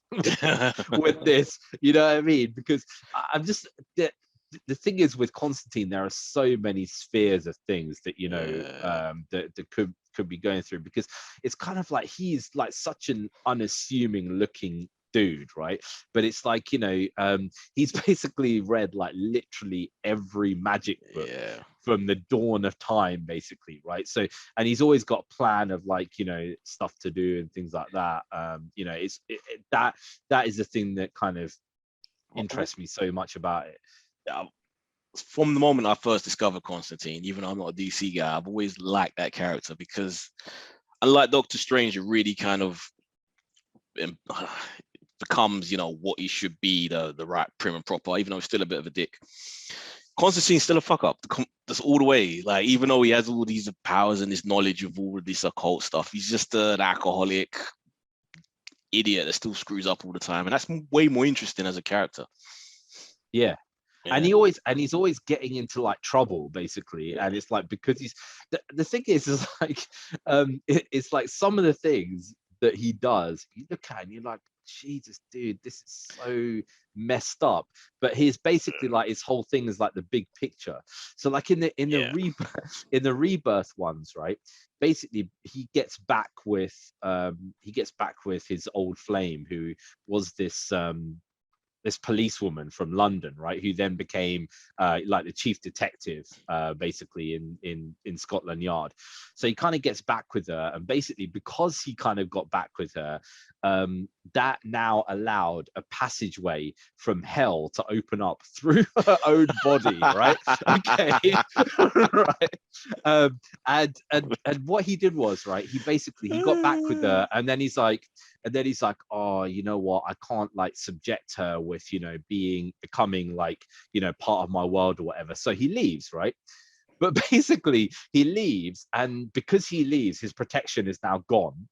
with this. You know what I mean? Because I'm just the thing is with Constantine, there are so many spheres of things that Yeah. that could be going through, because it's kind of like he's like such an unassuming looking dude, right? But it's like, he's basically read like literally every magic book Yeah. from the dawn of time, basically, right? So, and he's always got a plan of like, stuff to do and things like that. That is the thing that kind of interests me so much about it. From the moment I first discovered Constantine, even though I'm not a DC guy, I've always liked that character because, unlike Doctor Strange, it really kind of becomes, what he should be, the right prim and proper, even though he's still a bit of a dick. Constantine's still a fuck up. That's all the way. Like, even though he has all these powers and this knowledge of all of this occult stuff, he's just an alcoholic idiot that still screws up all the time, and that's way more interesting as a character. Yeah. And Yeah. he's always getting into like trouble, basically. Yeah. And it's like, because he's the thing is like, it's like some of the things that he does, you look at and you're like, Jesus, dude, this is so messed up. But he's basically like his whole thing is like the big picture. So like in the rebirth ones, right? Basically, he gets back with his old flame, who was this policewoman from London, right, who then became like the chief detective, basically in Scotland Yard. So he kind of gets back with her, and basically because he kind of got back with her, that now allowed a passageway from hell to open up through her own body, right? Okay, right. And what he did was, right, he got back with her, and then he's like, oh, you know what, I can't like subject her with, becoming like, part of my world or whatever. So he leaves, right? But basically he leaves, and because he leaves, his protection is now gone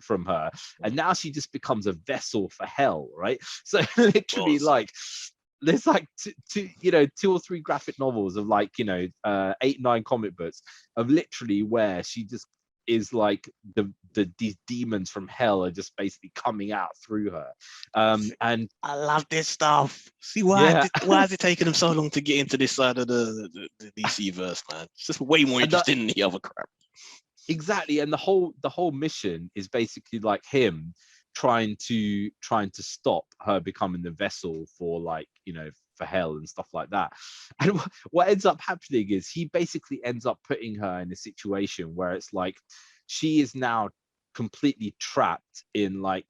from her, and now she just becomes a vessel for hell, right? So literally, like, there's like two or three graphic novels of like 8-9 comic books of literally where she just is like these demons from hell are just basically coming out through her. And I love this stuff. See, why has it taken them so long to get into this side of the DC verse, man? It's just way more interesting than the other crap. Exactly. And the whole mission is basically like him trying to stop her becoming the vessel for, like, for hell and stuff like that. And what ends up happening is he basically ends up putting her in a situation where it's like she is now completely trapped in like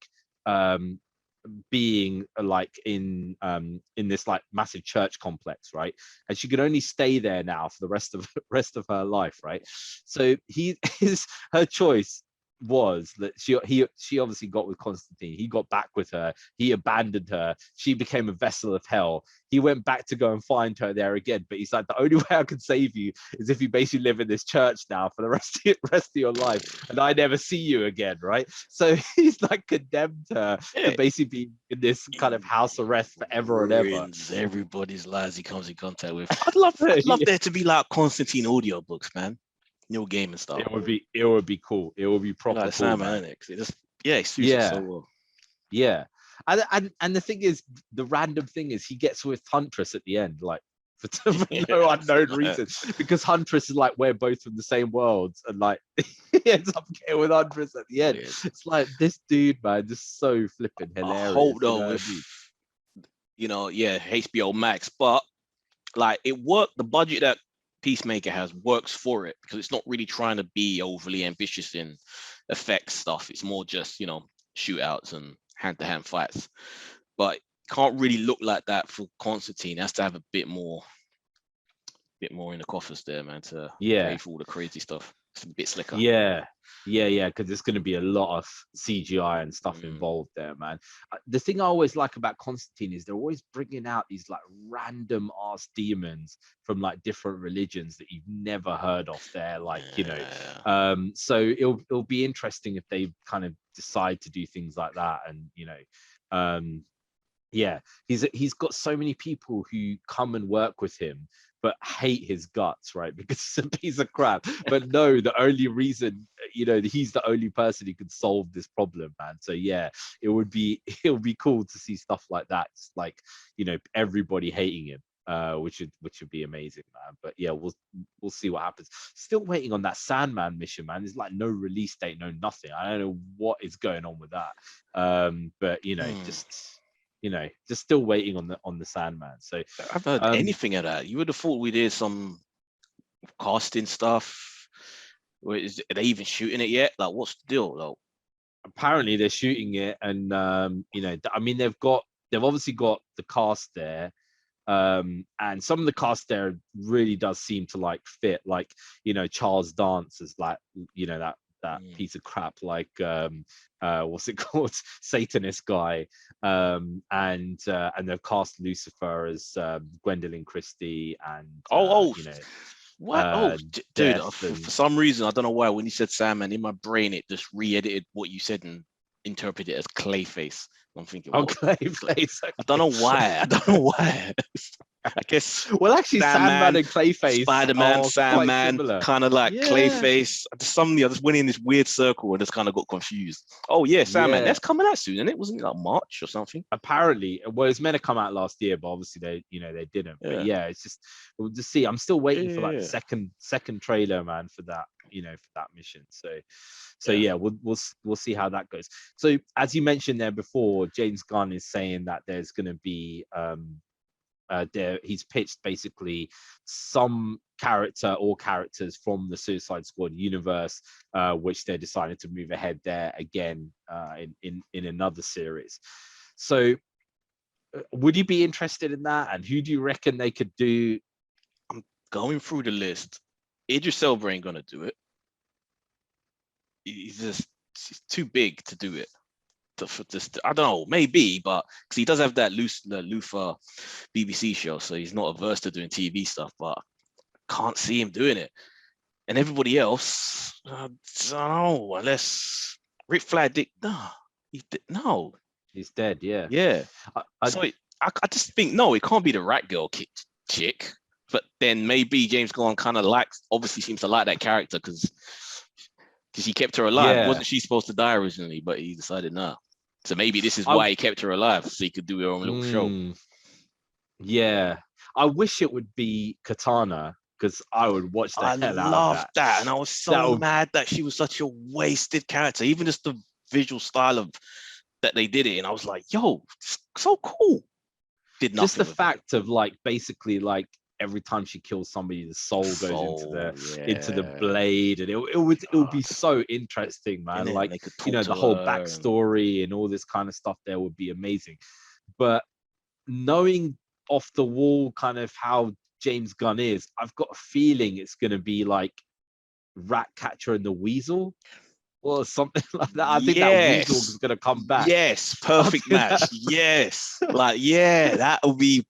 being like in this like massive church complex, right? And she could only stay there now for the rest of her life, right? So her choice was that she obviously got with Constantine. He got back with her. He abandoned her. She became a vessel of hell. He went back to go and find her there again. But he's like, the only way I can save you is if you basically live in this church now for the rest of your life, and I never see you again, right? So he's like condemned her to basically be in this kind of house arrest forever and ever. Everybody's lives he comes in contact with. I'd love there to be like Constantine audio books, man. New game and stuff. It would be cool. It would be proper like cool, man. It suits it so well. Yeah. And the thing is, the random thing is he gets with Huntress at the end, like for no unknown reason, because Huntress is like, we're both from the same worlds, and like he ends up getting with Huntress at the end. It's like, this dude, man, just so flipping hilarious. I hope though with HBO Max, but like it worked. The budget that Peacemaker has works for it because it's not really trying to be overly ambitious in effects stuff. It's more just shootouts and hand-to-hand fights, but can't really look like that for Constantine. It has to have a bit more in the coffers there, man, to pay for all the crazy stuff. It's a bit slicker. Because there's going to be a lot of CGI and stuff involved there, man. The thing I always like about Constantine is they're always bringing out these like random ass demons from like different religions that you've never heard of there, like so it'll be interesting if they kind of decide to do things like that. And he's got so many people who come and work with him but hate his guts, right? Because he's a piece of crap. But no, the only reason, he's the only person who can solve this problem, man. So it would be cool to see stuff like that, just like, everybody hating him, which would be amazing, man. But we'll see what happens. Still waiting on that Sandman mission, man. There's like no release date, no nothing. I don't know what is going on with that. But just still waiting on the Sandman. So I've heard anything of that. You would have thought we did some casting stuff. Are they even shooting it yet? Like, what's the deal? Like, apparently they're shooting it, and I mean, they've obviously got the cast there, and some of the cast there really does seem to like fit, like Charles Dance is like that piece of crap, like what's it called, Satanist guy, and they've cast Lucifer as Gwendolyn Christie, and what? Dude, for some reason I don't know why, when you said Sandman, in my brain it just re-edited what you said and interpreted it as Clayface. I'm thinking, Clayface. I don't know why. I guess. Well, actually, Sandman and Clayface Spider-Man, are Sandman, kind of like yeah. Clayface. Suddenly, I just went in this weird circle and just kind of got confused. Oh yeah, Sandman, that's coming out soon, and it wasn't like March or something. Apparently, well, it's meant to come out last year, but obviously they didn't. Yeah. But yeah, it's just we'll just see. I'm still waiting for like the second trailer, man, for that for that mission. So yeah, we'll see how that goes. So as you mentioned there before, James Gunn is saying that there's going to be he's pitched basically some character or characters from the Suicide Squad universe, which they're deciding to move ahead there again in another series. So would you be interested in that? And who do you reckon they could do? I'm going through the list. Idris Elba ain't gonna do it. He's too big to do it. I don't know, maybe, but because he does have that Luther BBC show, so he's not averse to doing TV stuff, but I can't see him doing it. And everybody else, I don't know, unless Rick Flag no. He's dead, yeah. Yeah. I just think, no, it can't be the Rat Girl chick, but then maybe James Gunn kind of obviously seems to like that character because he kept her alive. Yeah. Wasn't she supposed to die originally, but he decided no. So maybe this is why he kept her alive, so he could do her own little show. Yeah. I wish it would be Katana, because I would watch the hell out of that. I love that. And I was so mad that she was such a wasted character. Even just the visual style of that they did it. And I was like, yo, so cool. Did nothing. Just the fact of like, basically like, every time she kills somebody, the soul goes into the blade, and it would be so interesting, man. Like the whole backstory and all this kind of stuff there would be amazing. But knowing off the wall kind of how James Gunn is, I've got a feeling it's going to be like Ratcatcher and the Weasel or something like that. I think that Weasel is going to come back. Yes, perfect match. Yes, like that will be.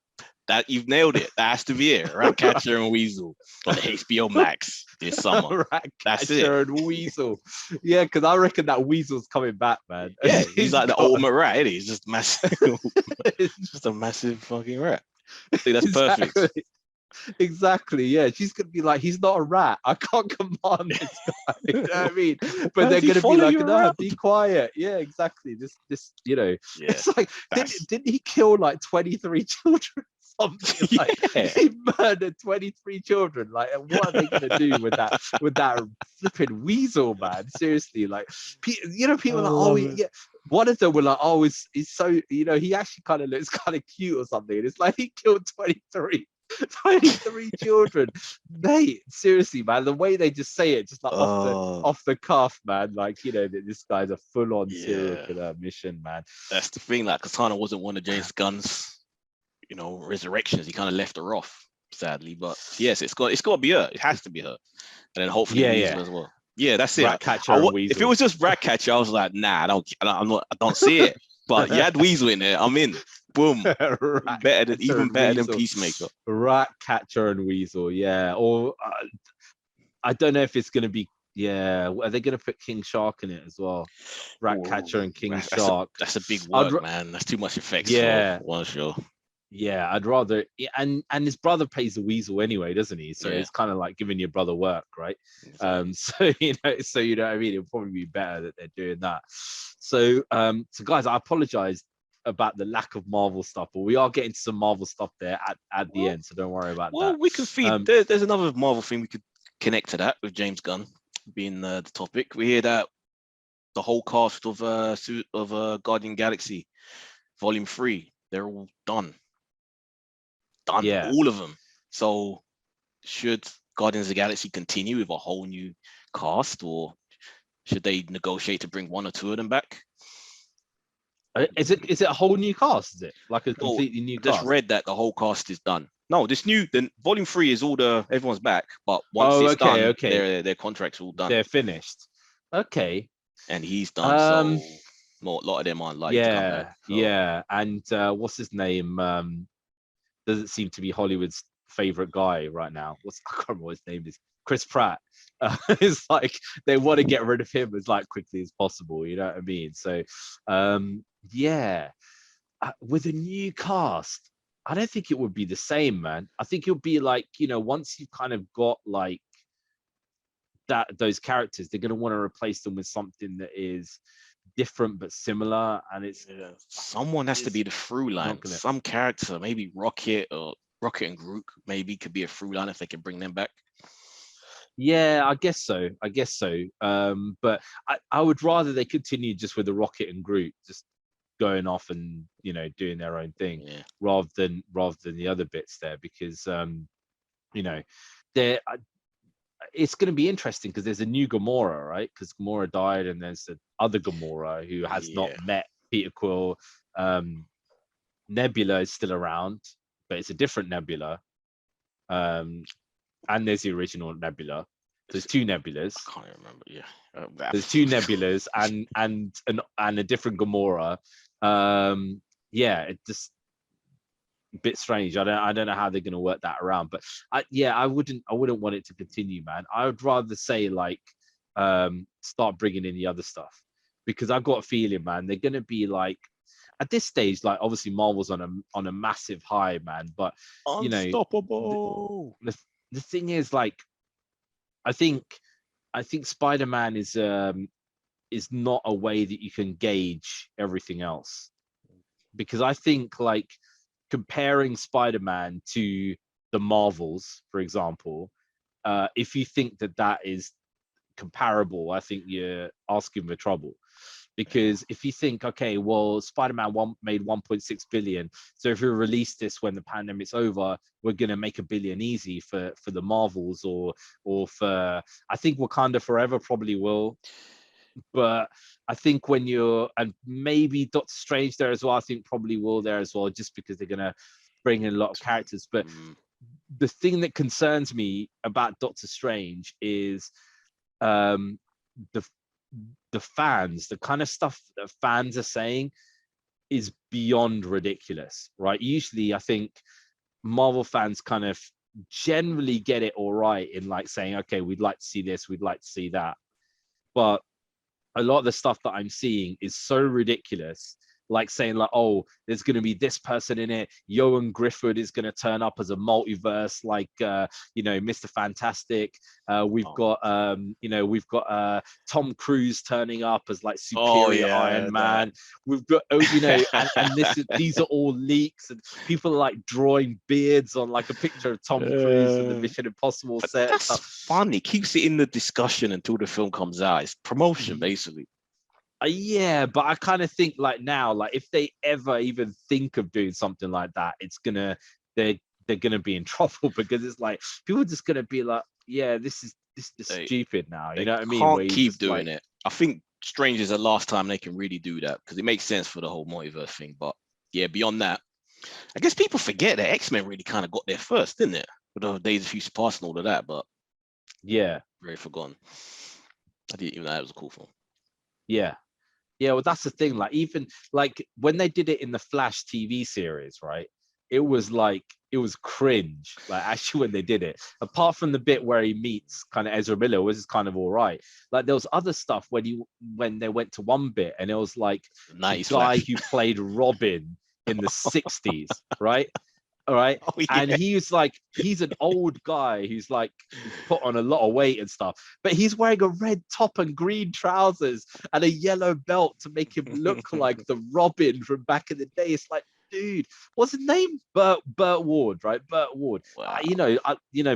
That you've nailed it. That has to be it. Ratcatcher and Weasel on HBO Max this summer. That's it. Ratcatcher and Weasel. Yeah, because I reckon that Weasel's coming back, man. Yeah, he's like the ultimate rat, isn't he? He's just massive. Just a massive fucking rat. See, that's perfect. Exactly. Yeah, she's gonna be like, he's not a rat. I can't command this guy. You know what I mean? But they're gonna be like, no, be quiet. Yeah, exactly. This, it's like, didn't he kill like 23 children? Something like he murdered 23 children. Like, what are they gonna do with that flipping Weasel, man? Seriously, like, people are like, oh yeah. One of them were like, oh, he's so, he actually kind of looks kind of cute or something. And it's like he killed 23 children. Mate, seriously, man, the way they just say it, just like off the cuff, man, like, that this guy's a full-on serial killer mission, man. That's the thing, like, Katana wasn't one of James Gunn's resurrections. He kind of left her off, sadly, but yes, it's got to be her. It has to be her, and then hopefully Weasel as well. Yeah, that's it. Ratcatcher and Weasel. If it was just Ratcatcher, I was like, nah, I don't see it. But you had Weasel in there, I'm in. Boom. Even better than Peacemaker. Ratcatcher and Weasel, yeah. Or I don't know if it's gonna be. Yeah, are they gonna put King Shark in it as well? Ratcatcher and King Shark. That's a big work, man. That's too much effects. Yeah, for one show. Yeah, I'd rather, and his brother plays the Weasel anyway, doesn't he? So it's kind of like giving your brother work, right? So you know what I mean. It'll probably be better that they're doing that. So guys, I apologize about the lack of Marvel stuff, but we are getting some Marvel stuff there at the end, so don't worry about that. Well, we can feed. There's another Marvel thing we could connect to that with James Gunn being the topic. We hear that the whole cast of Guardian Galaxy Volume 3, they're all done. All of them. So should Guardians of the Galaxy continue with a whole new cast, or should they negotiate to bring one or two of them back? Is it a whole new cast? Is it like a completely new cast? Just read that the whole cast is done. No, then Volume 3 is everyone's back, but once it's done, their contracts are all done. They're finished. Okay. And he's done. So a lot of them aren't likely to come back. So. Yeah. And what's his name? Doesn't seem to be Hollywood's favorite guy right now. I can't remember what his name is. Chris Pratt. It's like they want to get rid of him as like quickly as possible. You know what I mean? So, with a new cast, I don't think it would be the same, man. I think it'll be like, once you've kind of got like those characters, they're going to want to replace them with something that is different but similar, and someone has to be the through line. Gonna... Some character, maybe Rocket and Groot, maybe could be a through line if they can bring them back. Yeah, I guess so. But I would rather they continue just with the Rocket and Groot, just going off and doing their own thing, rather than the other bits there, because they're it's going to be interesting because there's a new Gamora, right? Because Gamora died, and there's the other Gamora who has not met Peter Quill. Nebula is still around, but it's a different Nebula. And there's the original Nebula. There's two Nebulas. I can't remember. Yeah, there's two Nebulas and a different Gamora. It just a bit strange. I don't know how they're going to work that around, but I wouldn't want it to continue, man. I would rather say like start bringing in the other stuff, because I've got a feeling, man, they're going to be like, at this stage, like obviously Marvel's on a massive high, man, but unstoppable. The thing is, like, I think Spider-Man is not a way that you can gauge everything else, because I think like comparing Spider-Man to the Marvels, for example, if you think that is comparable, I think you're asking for trouble. Because if you think, okay, well, Spider-Man made 1.6 billion, so if we release this when the pandemic's over, we're gonna make $1 billion easy for the Marvels, or for, I think Wakanda Forever probably will. But I think and maybe Doctor Strange there as well, I think probably will there as well, just because they're gonna bring in a lot of characters. But the thing that concerns me about Doctor Strange is the fans, the kind of stuff that fans are saying is beyond ridiculous, right? Usually I think Marvel fans kind of generally get it all right in like saying, okay, we'd like to see this, we'd like to see that. But a lot of the stuff that I'm seeing is so ridiculous, like saying like, oh, there's going to be this person in it, Johan Griffith is going to turn up as a multiverse, like Mr. Fantastic. We've got Tom Cruise turning up as like superior Iron Man. We've got these are all leaks, and people are like drawing beards on like a picture of Tom Cruise in the Mission Impossible set. That's fun. It keeps it in the discussion until the film comes out. It's promotion, basically. Yeah, but I kind of think like now, like if they ever even think of doing something like that, they're gonna be in trouble, because it's like people are just gonna be like, yeah, this is stupid now. You know what I mean? Can't keep doing it. I think Strange is the last time they can really do that, because it makes sense for the whole multiverse thing. But yeah, beyond that, I guess people forget that X-Men really kind of got there first, didn't it? With the Days of Future Past and all of that. But yeah, very forgotten. I didn't even know that was a cool film. Yeah. Yeah, well, that's the thing. Like, even like when they did it in the Flash TV series, right? It was cringe. Like, actually, when they did it, apart from the bit where he meets kind of Ezra Miller, which is kind of all right. Like, there was other stuff when they went to one bit, and it was like the guy who played Robin in the 60s, right? All right. Oh, yeah. And he's an old guy who's like put on a lot of weight and stuff, but he's wearing a red top and green trousers and a yellow belt to make him look like the Robin from back in the day. It's like, dude, what's his name? Burt Ward, right? Burt Ward. Wow.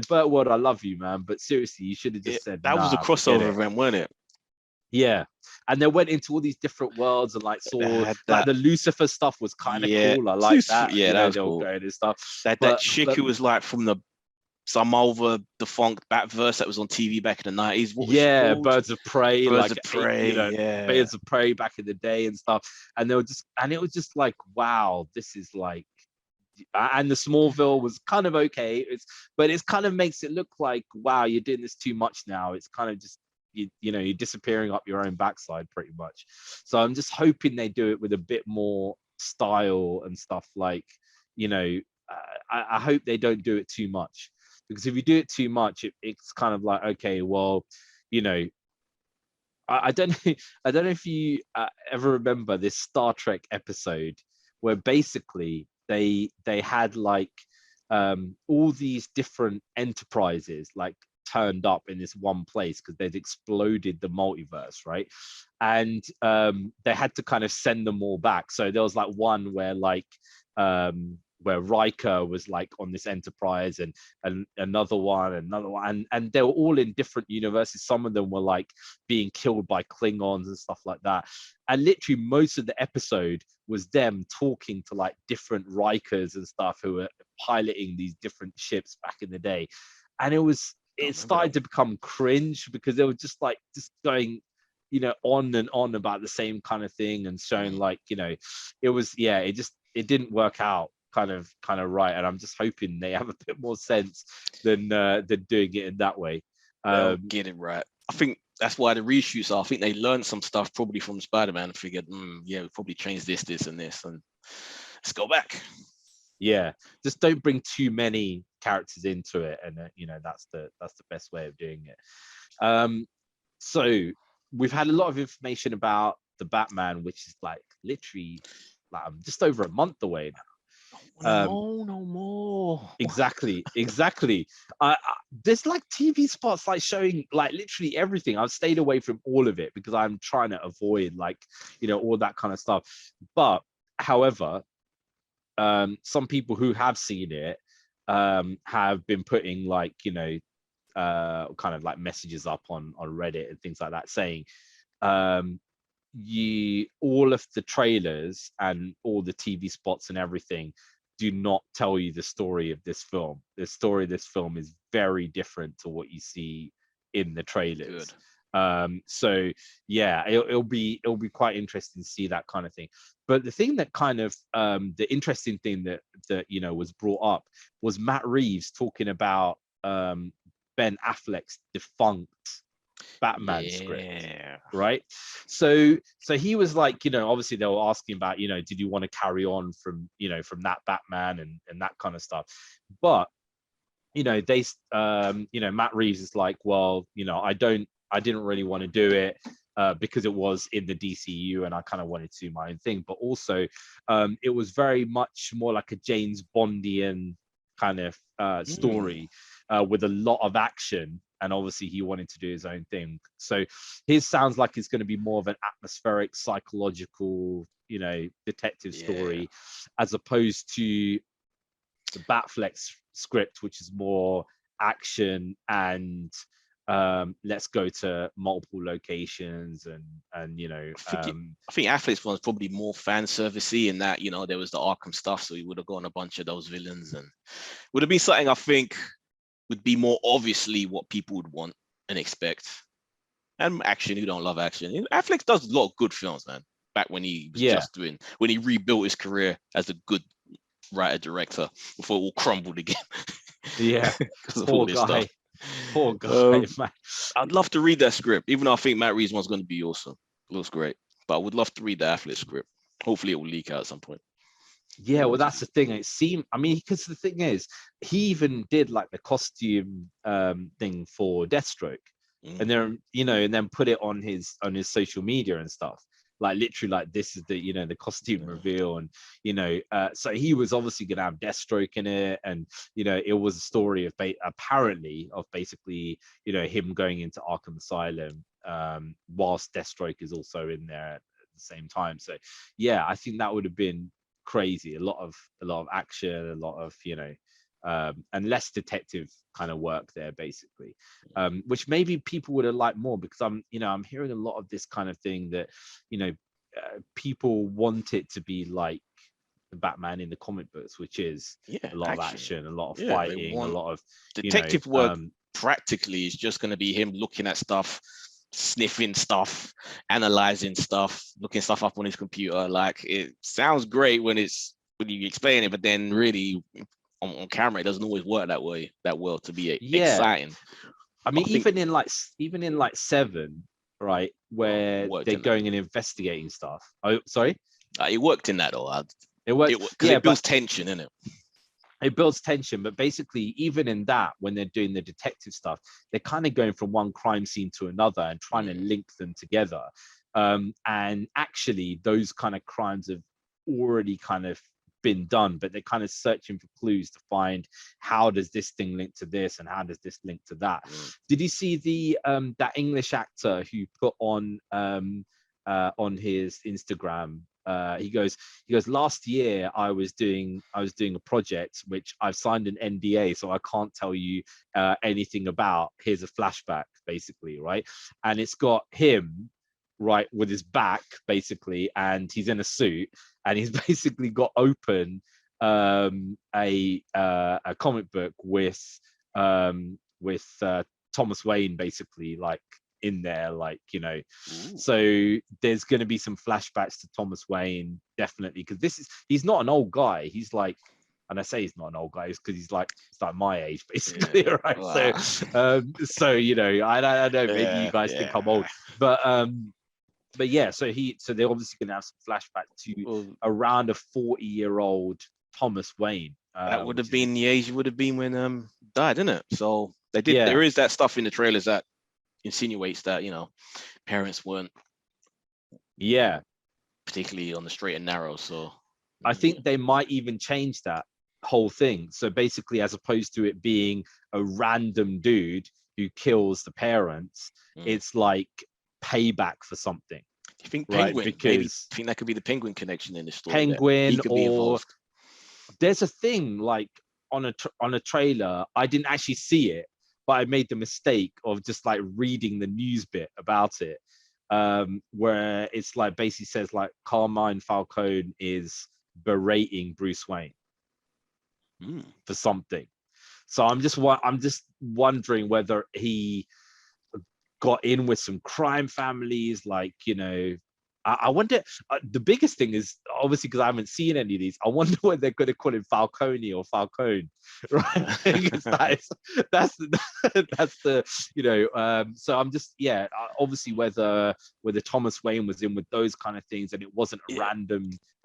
Burt Ward, I love you, man, but seriously, you should have just said that was a crossover event, wasn't it? Yeah. And they went into all these different worlds and like saw like the Lucifer stuff was kind of cool. I like that. Yeah, that was cool. And stuff. That chick who was like from some other defunct Batverse that was on TV back in the 90s. Birds of Prey. Birds of Prey. Birds of Prey back in the day and stuff. And it was just like, wow, this is like, and the Smallville was kind of okay. But it kind of makes it look like, wow, you're doing this too much now. It's kind of just, you're disappearing up your own backside pretty much. So I'm just hoping they do it with a bit more style and stuff. Like, I hope they don't do it too much, because if you do it too much, it's kind of like, okay, well, I don't know if you ever remember this Star Trek episode where basically they had like all these different enterprises like turned up in this one place because they'd exploded the multiverse, right? And they had to kind of send them all back. So there was like one where like where Riker was like on this enterprise, and another one, and they were all in different universes. Some of them were like being killed by Klingons and stuff like that. And literally most of the episode was them talking to like different Rikers and stuff who were piloting these different ships back in the day. And it started to become cringe because they were just going, you know, on and on about the same kind of thing and showing like, you know, it didn't work out kind of right. And I'm just hoping they have a bit more sense than doing it in that way. Get it right. I think that's why the reshoots are. I think they learned some stuff probably from Spider-Man and figured, we'll probably change this and this, and let's go back. Yeah, just don't bring too many characters into it, and you know, that's the best way of doing it. So we've had a lot of information about the Batman, which is like literally like just over a month away now. No more. Exactly. There's like TV spots like showing like literally everything. I've stayed away from all of it because I'm trying to avoid like, you know, all that kind of stuff. But however, some people who have seen it have been putting like, you know, kind of like messages up on Reddit and things like that saying all of the trailers and all the TV spots and everything do not tell you the story of this film. The story of this film is very different to what you see in the trailers. So yeah, it'll be quite interesting to see that kind of thing. But the thing that kind of the interesting thing that you know was brought up was Matt Reeves talking about Ben Affleck's defunct Batman script, right? So he was like, you know, obviously they were asking about, you know, did you want to carry on from, you know, from that Batman and that kind of stuff. But you know, they you know, Matt Reeves is like, well, you know, I didn't really want to do it because it was in the DCU and I kind of wanted to do my own thing. But also it was very much more like a James Bondian kind of story with a lot of action. And obviously he wanted to do his own thing. So his sounds like it's going to be more of an atmospheric, psychological, you know, detective story, as opposed to the Batfleck's script, which is more action and let's go to multiple locations and you know, I think Affleck's one's probably more fan servicey in that, you know, there was the Arkham stuff, so he would have gone a bunch of those villains and would have been something I think would be more obviously what people would want and expect. And action, who don't love action? Affleck does a lot of good films, man. Back when he was when he rebuilt his career as a good writer director before it all crumbled again. Poor guy. Poor guy, man. I'd love to read that script, even though I think Matt Reeves one's going to be awesome. It looks great, but I would love to read the Affleck script. Hopefully, it will leak out at some point. Yeah, well, that's the thing. It seemed, I mean, because the thing is, he even did like the costume thing for Deathstroke, and then, you know, and then put it on his social media and stuff. Like literally, like this is the, you know, the costume reveal, and you know, so he was obviously gonna have Deathstroke in it, and you know, it was a story of apparently of basically, you know, him going into Arkham Asylum, whilst Deathstroke is also in there at the same time. So yeah, I think that would have been crazy. A lot of action, a lot of, you know, and less detective kind of work there basically, which maybe people would have liked more, because I'm hearing a lot of this kind of thing that, you know, people want it to be like the Batman in the comic books, which is a lot of action, a lot of fighting, a lot of detective work. Practically is just going to be him looking at stuff, sniffing stuff, analyzing stuff, looking stuff up on his computer. Like, it sounds great when you explain it, but then really on camera it doesn't always work that well to be exciting. I mean, even in like 7, right, where they're going and investigating stuff. Oh, sorry. It worked in that though. It worked. It builds tension, innit? It builds tension, but basically, even in that, when they're doing the detective stuff, they're kind of going from one crime scene to another and trying to link them together. And actually, those kind of crimes have already kind of been done, but they're kind of searching for clues to find how does this thing link to this and how does this link to that. Did you see the that English actor who put on his Instagram? He goes, last year I was doing a project which I've signed an NDA, so I can't tell you anything about. Here's a flashback, basically, right? And it's got him, right, with his back, basically, and he's in a suit, and he's basically got open a comic book with Thomas Wayne, basically, like, in there, like, you know. Ooh. So there's going to be some flashbacks to Thomas Wayne, definitely, because he's not an old guy. He's like, and I say he's not an old guy because he's like my age, basically. Yeah. Right. Wow. So you know, I don't know, maybe you guys think I'm old, but yeah, so they're obviously going to have some flashback to around a 40-year-old Thomas Wayne. That would have been the age he would have been when died, isn't it? So they did. Yeah. There is that stuff in the trailers that insinuates that, you know, parents weren't particularly on the straight and narrow. So I think they might even change that whole thing. So basically, as opposed to it being a random dude who kills the parents, it's like payback for something. You think Penguin? Right? Because maybe think that could be the Penguin connection in the story. Penguin, or there's a thing like on a trailer. I didn't actually see it, but I made the mistake of just like reading the news bit about it, where it's like basically says like Carmine Falcone is berating Bruce Wayne for something. So I'm just wondering whether he got in with some crime families, like, you know. I wonder, the biggest thing is, obviously, because I haven't seen any of these, I wonder whether they're going to call him Falcone or Falcone, right? that's the, you know, so I'm just, obviously whether Thomas Wayne was in with those kind of things and it wasn't a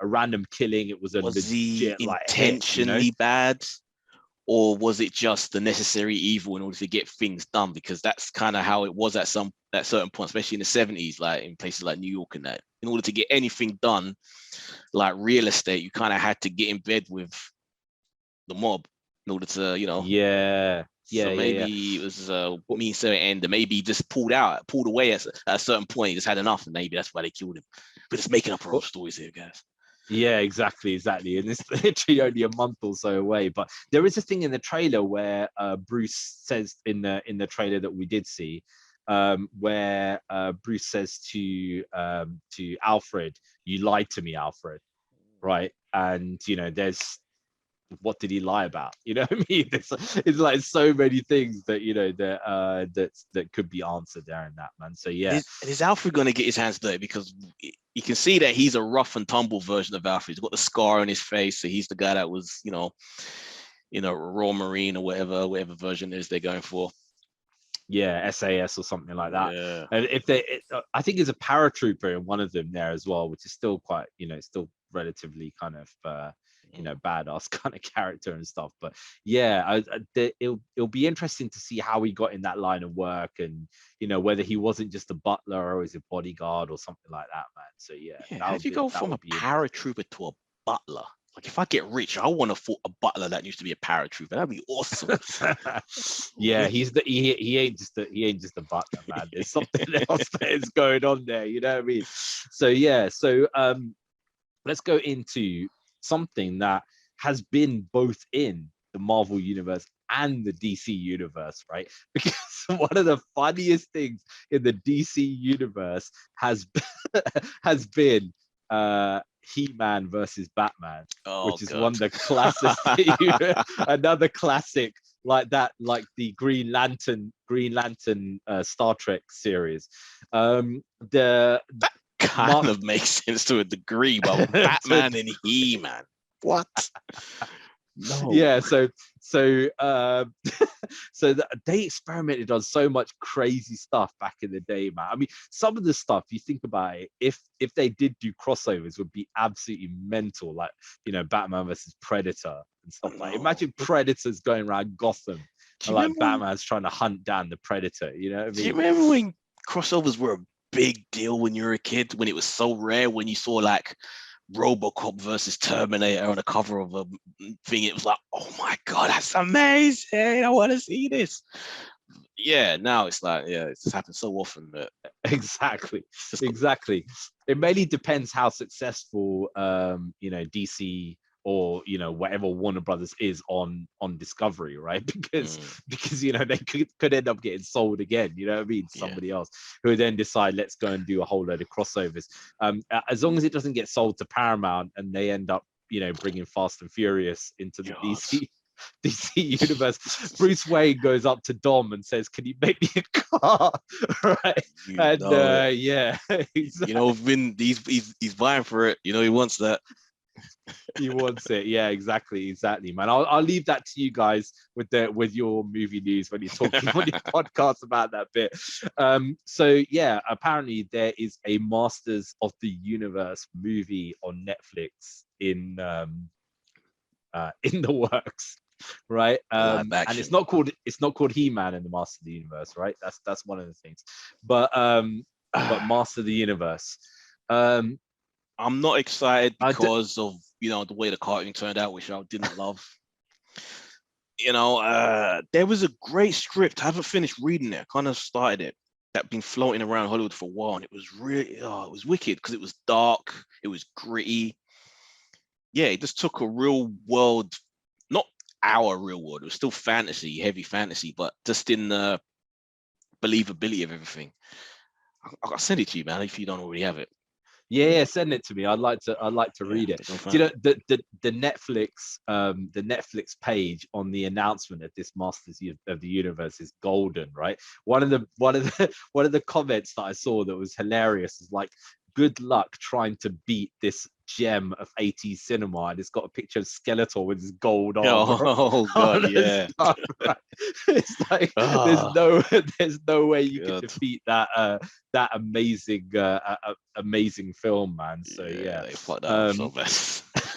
random killing, it was a legit, like, intentionally hit, you know? Bad, or was it just the necessary evil in order to get things done? Because that's kind of how it was at certain point, especially in the 70s, like in places like New York and that. In order to get anything done, like real estate, you kind of had to get in bed with the mob in order to, you know. So maybe it was means to end, and maybe he just pulled away at a certain point. He just had enough, and maybe that's why they killed him. We're just making up our own stories here, guys. Yeah, exactly. And it's literally only a month or so away. But there is a thing in the trailer where Bruce says in the trailer that we did see, where Bruce says to Alfred, "You lied to me, Alfred," right? And you know, what did he lie about? You know what I mean? It's like so many things that, you know, that could be answered there in that, man. So yeah. Is Alfred going to get his hands dirty? Because you can see that he's a rough and tumble version of Alfred. He's got the scar on his face, so he's the guy that was, you know, Royal Marine or whatever version it is they're going for. Yeah, SAS or something like that. Yeah. And I think there's a paratrooper in one of them there as well, which is still quite, you know, still relatively kind of you know, badass kind of character and stuff. But yeah, it'll be interesting to see how he got in that line of work, and, you know, whether he wasn't just a butler or is a bodyguard or something like that, man. So yeah, how did you go from a paratrooper to a butler? Like, if I get rich, I want to fight a butler that used to be a paratrooper. That'd be awesome. Yeah, he ain't just a butler, man. There's something else that is going on there. You know what I mean? So yeah, let's go into something that has been both in the Marvel universe and the DC universe, right? Because one of the funniest things in the DC universe has been He-Man versus Batman, which is God. One of the classics. Another classic like that, like the Green Lantern Star Trek series. That kind of makes sense to a degree, but Batman and He-Man, what? No. Yeah, so they experimented on so much crazy stuff back in the day, man. I mean, some of the stuff, you think about it, if they did do crossovers, would be absolutely mental, like, you know, Batman versus Predator and stuff like. Imagine Predators going around Gotham and like Batman's trying to hunt down the Predator. You know what I mean? Do you remember when crossovers were a big deal when you were a kid? When it was so rare, when you saw like RoboCop versus Terminator on the cover of a thing. It was like, oh my God, that's amazing. I want to see this. Yeah, now it's like, yeah, it's happened so often that Exactly. It mainly depends how successful DC or whatever Warner Brothers is on Discovery, right? Because they could end up getting sold again, you know what I mean? Somebody else who then decide, let's go and do a whole load of crossovers. As long as it doesn't get sold to Paramount and they end up bringing Fast and Furious into the DC universe. Bruce Wayne goes up to Dom and says, "Can you make me a car?" Right? Yeah, exactly. Vin, he's vying for it. He wants that. He wants it. Yeah, exactly, man. I'll leave that to you guys with your movie news when you're talking on your podcast about that bit. So yeah, apparently there is a Masters of the Universe movie on Netflix in the works. Right, and it's not called He-Man in the Master of the Universe, right? That's one of the things, but Master of the Universe. I'm not excited because of the way the cartoon turned out, which I didn't love. There was a great script. I haven't finished reading it. I kind of started it. That been floating around Hollywood for a while, and it was really it was wicked because it was dark, it was gritty. Yeah, it just took a real world, not our real world. It was still fantasy, heavy fantasy, but just in the believability of everything. I'll send it to you, man, if you don't already have it. Yeah, send it to me. I'd like to read it. Do you know the Netflix page on the announcement of this Masters of the Universe is golden, right? One of the comments that I saw that was hilarious is like, "Good luck trying to beat this gem of 80s cinema," and it's got a picture of Skeletor with his gold armor. Oh God, yeah. Stuff, right? It's like there's no way you can defeat that amazing film, man. So yeah, they fucked that up so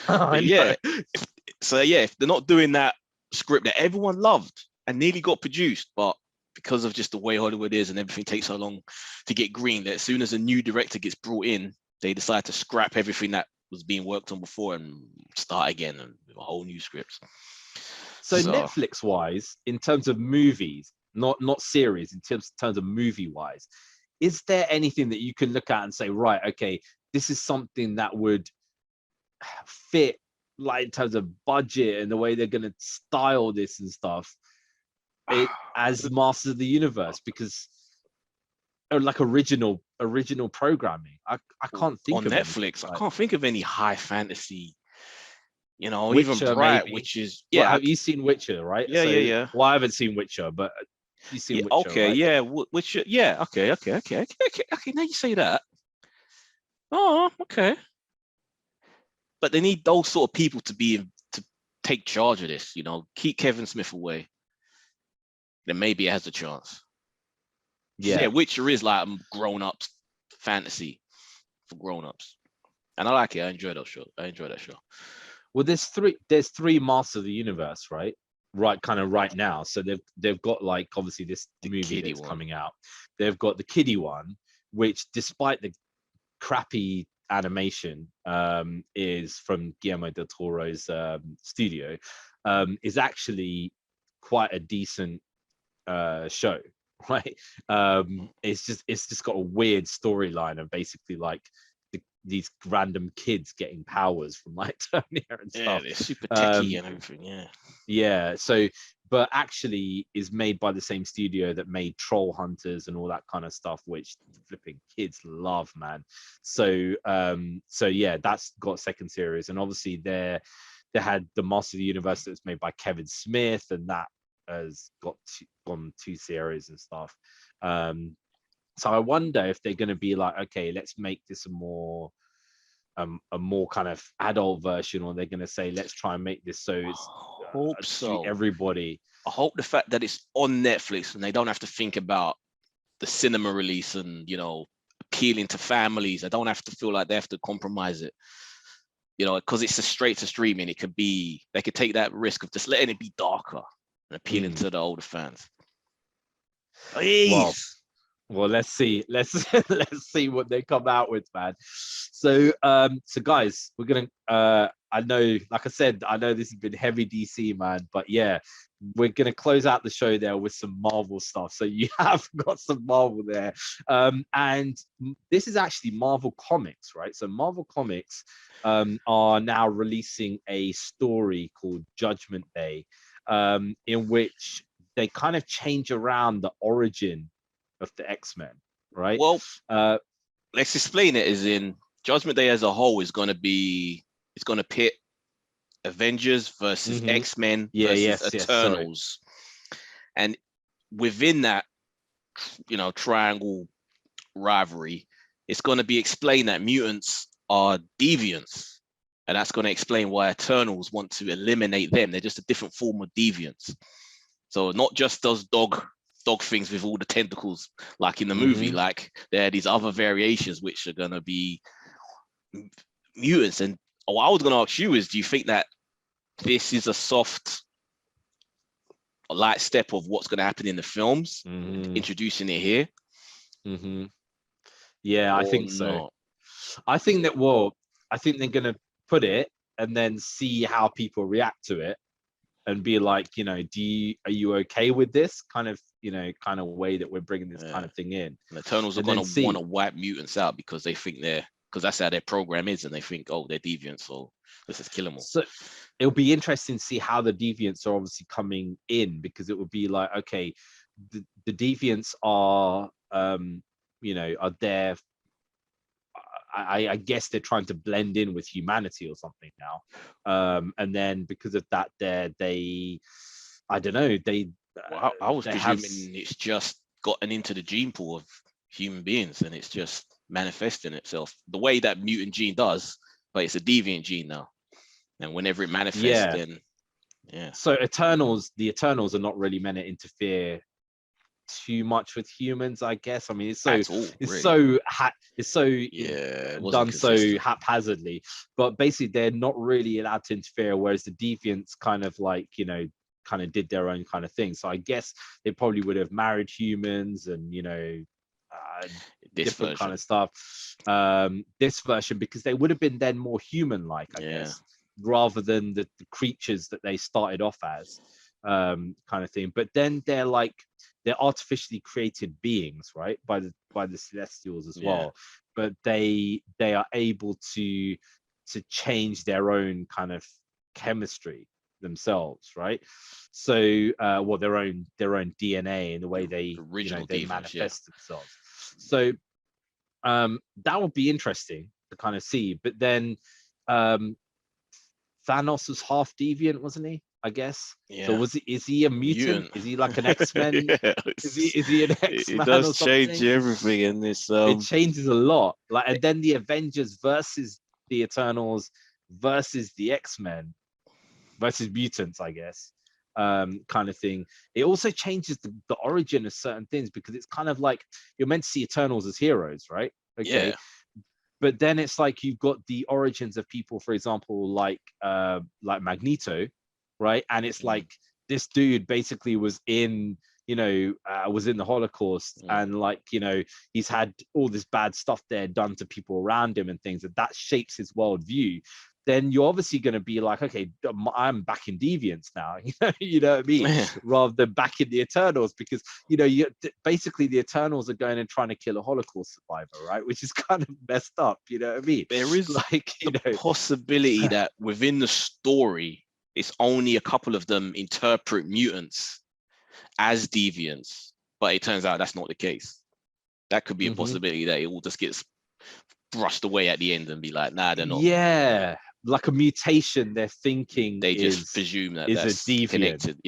bad. Yeah, if they're not doing that script that everyone loved and nearly got produced, but because of just the way Hollywood is and everything takes so long to get green, that as soon as a new director gets brought in, they decide to scrap everything that was being worked on before and start again and with a whole new script. So Netflix wise, in terms of movies, not series, in terms of movie wise, is there anything that you can look at and say, right, okay, this is something that would fit, like in terms of budget and the way they're going to style this and stuff, as Masters of the Universe? Because like original programming, I can't think on of Netflix. I can't think of any high fantasy. Witcher, even Bright, maybe. which is have you seen Witcher? Right? Yeah. Well, I haven't seen Witcher, but you've seen Witcher. Okay, right? yeah, Witcher. Yeah, okay. Now you say that. Oh, okay. But they need those sort of people to take charge of this. Keep Kevin Smith away. Then maybe it has a chance. Yeah, Witcher is like grown-ups fantasy for grown-ups, and I like it. I enjoy that show. Well, there's three Masters of the Universe, right? Kind of right now. So they've got like obviously this movie that's coming out. They've got the kiddie one, which despite the crappy animation, is from Guillermo del Toro's studio, is actually quite a decent show. Right, it's just got a weird storyline of basically like these random kids getting powers from like Terminator and stuff. Yeah, they're super techie and everything. Yeah. So, but actually is made by the same studio that made Troll Hunters and all that kind of stuff, which flipping kids love, man. So yeah, that's got a second series, and obviously they had the Master of the Universe that was made by Kevin Smith, and that has got on two series and stuff. So I wonder if they're going to be like, okay, let's make this a more kind of adult version, or they're going to say, let's try and make this so it's everybody. I hope the fact that it's on Netflix and they don't have to think about the cinema release and appealing to families. They don't have to feel like they have to compromise it. Because it's a straight to streaming, they could take that risk of just letting it be darker and appealing to the older fans. Well, let's see. Let's let's see what they come out with, man. So, so guys, we're gonna. I know, like I said, I know this has been heavy DC, man, but yeah, we're gonna close out the show there with some Marvel stuff. So you have got some Marvel there, and this is actually Marvel Comics, right? So Marvel Comics are now releasing a story called Judgment Day, in which they kind of change around the origin of the X-Men, right? Well, let's explain it. As in, Judgment Day as a whole is going to pit Avengers versus X-Men versus Eternals, and within that, triangle rivalry, it's going to be explained that mutants are deviants, and that's going to explain why Eternals want to eliminate them. They're just a different form of deviants. So not just those dog things with all the tentacles like in the movie, like there are these other variations which are going to be mutants. And what I was going to ask you is, do you think that this is a light step of what's going to happen in the films, introducing it here? Yeah, I think so. Not? I think that, I think they're going to put it and then see how people react to it and be like, are you okay with this kind of way that we're bringing this kind of thing in? And Eternals are going to want to wipe mutants out because they think because that's how their program is, and they think, oh, they're deviants, so let's just kill them all. So it'll be interesting to see how the deviants are obviously coming in, because it would be like, okay, the deviants are, are there. I guess they're trying to blend in with humanity or something now, and then because of that, I don't know, I was presuming it's just gotten into the gene pool of human beings and it's just manifesting itself the way that mutant gene does, but it's a deviant gene now, and whenever it manifests, then So the Eternals are not really meant to interfere too much with humans, I guess. I mean, it's so done so haphazardly, but basically they're not really allowed to interfere, whereas the deviants kind of like, kind of did their own kind of thing. So I guess they probably would have married humans and different kind of stuff, this version, because they would have been then more human-like, I guess, rather than the creatures that they started off as, kind of thing. But then they're artificially created beings, right, by the Celestials as well, but they are able to change their own kind of chemistry themselves, right? So their own DNA and the way they manifest themselves. So that would be interesting to kind of see. But then Thanos was half deviant, wasn't he? I guess. Yeah. So is he a mutant? Is he like an X-Men? Is he an X-Man? It does change everything in this. It changes a lot. And then the Avengers versus the Eternals versus the X-Men versus mutants, I guess, kind of thing. It also changes the origin of certain things, because it's kind of like you're meant to see Eternals as heroes, right? Okay. Yeah. But then it's like you've got the origins of people, for example, like Magneto, right? And it's like this dude basically was in the Holocaust, and he's had all this bad stuff there done to people around him and things, and that shapes his worldview. Then you're obviously going to be like, okay, I'm back in deviance now, you know what I mean? Rather than back in the Eternals, because basically the Eternals are going and trying to kill a Holocaust survivor, right? Which is kind of messed up, you know what I mean? There is the possibility that within the story, it's only a couple of them interpret mutants as deviants, but it turns out that's not the case. That could be a possibility that it all just gets brushed away at the end and be like, nah, they're not. Yeah, like a mutation. They're thinking they just presume that that's a deviant. Connected.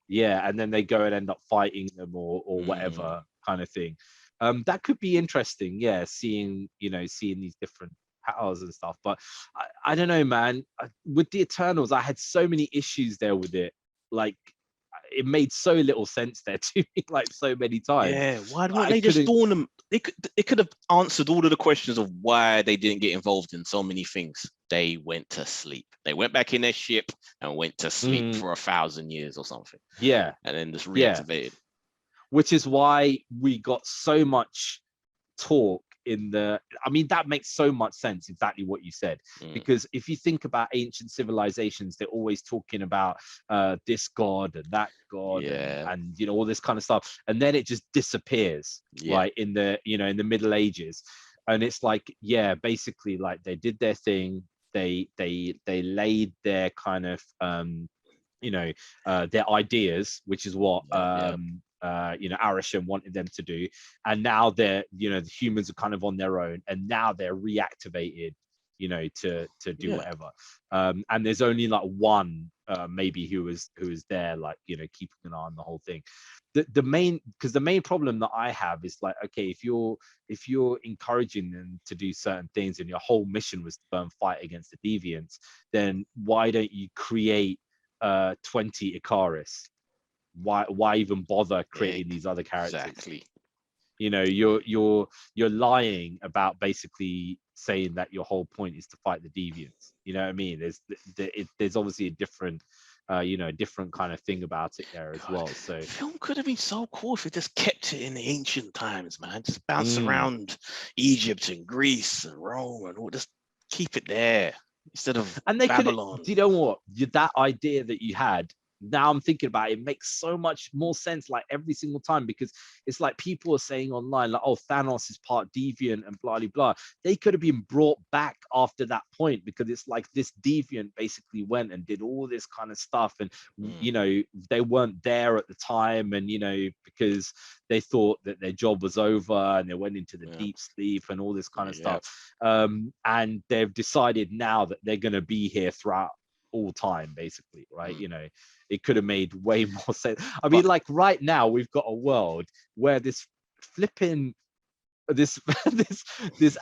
Yeah, and then they go and end up fighting them or whatever kind of thing. That could be interesting. Yeah, seeing these different powers and stuff. But I don't know, man. With the Eternals, I had so many issues there with it. Like, it made so little sense there to me, like so many times. Yeah, why don't they just dawn them? They could have answered all of the questions of why they didn't get involved in so many things. They went to sleep. They went back in their ship and went to sleep for 1,000 years or something. Yeah, and then just reactivated. which is why we got so much talk in the, I mean, that makes so much sense, exactly what you said, because if you think about ancient civilizations, they're always talking about this god and that god, and you know, all this kind of stuff, and then it just disappears, right, in the, you know, in the Middle Ages. And it's like, yeah, basically, like, they did their thing, they laid their kind of you know, their ideas, which is what you know, Arishem wanted them to do, and now they're, you know, the humans are kind of on their own, and now they're reactivated, you know, to do whatever. And there's only like one maybe who was there, like, you know, keeping an eye on the whole thing. The main, because the main problem that I have is like, okay, if you're encouraging them to do certain things and your whole mission was to go and fight against the deviants, then why don't you create 20 Icarus? Why even bother creating these other characters? Exactly. You know, you're lying about basically saying that your whole point is to fight the deviants. You know what I mean? There's obviously a different you know, different kind of thing about it there as well. So film could have been so cool if it just kept it in the ancient times, man. Just bounce around Egypt and Greece and Rome and all, just keep it there instead of and they Babylon. Do you know what? That idea that you had, now I'm thinking about it, makes so much more sense, like, every single time, because it's like people are saying online, like, oh, Thanos is part deviant and blah blah blah. They could have been brought back after that point, because it's like this deviant basically went and did all this kind of stuff, and you know, they weren't there at the time, and you know, because they thought that their job was over and they went into the deep sleep and all this kind of stuff, and they've decided now that they're going to be here throughout all time, basically, right? You know, it could have made way more sense. I mean, like, right now we've got a world where this flipping this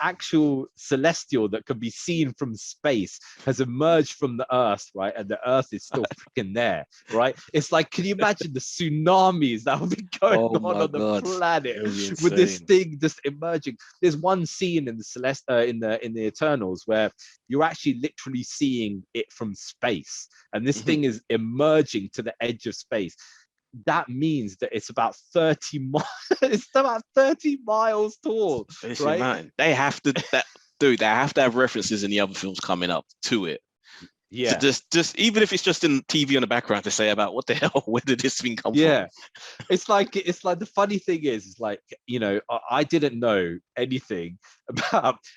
actual celestial that can be seen from space has emerged from the earth, right? And the earth is still freaking there, right? It's like, can you imagine the tsunamis that would be going on the planet with this thing just emerging? There's one scene in the in the Eternals where you're actually literally seeing it from space, and this thing is emerging to the edge of space. That means that it's about 30 miles. It's about 30 miles tall, right? Man, they have to, dude. They have to have references in the other films coming up to it. Yeah, so just even if it's just in TV in the background to say about what the hell, where did this thing come from? It's like the funny thing is like, you know, I didn't know anything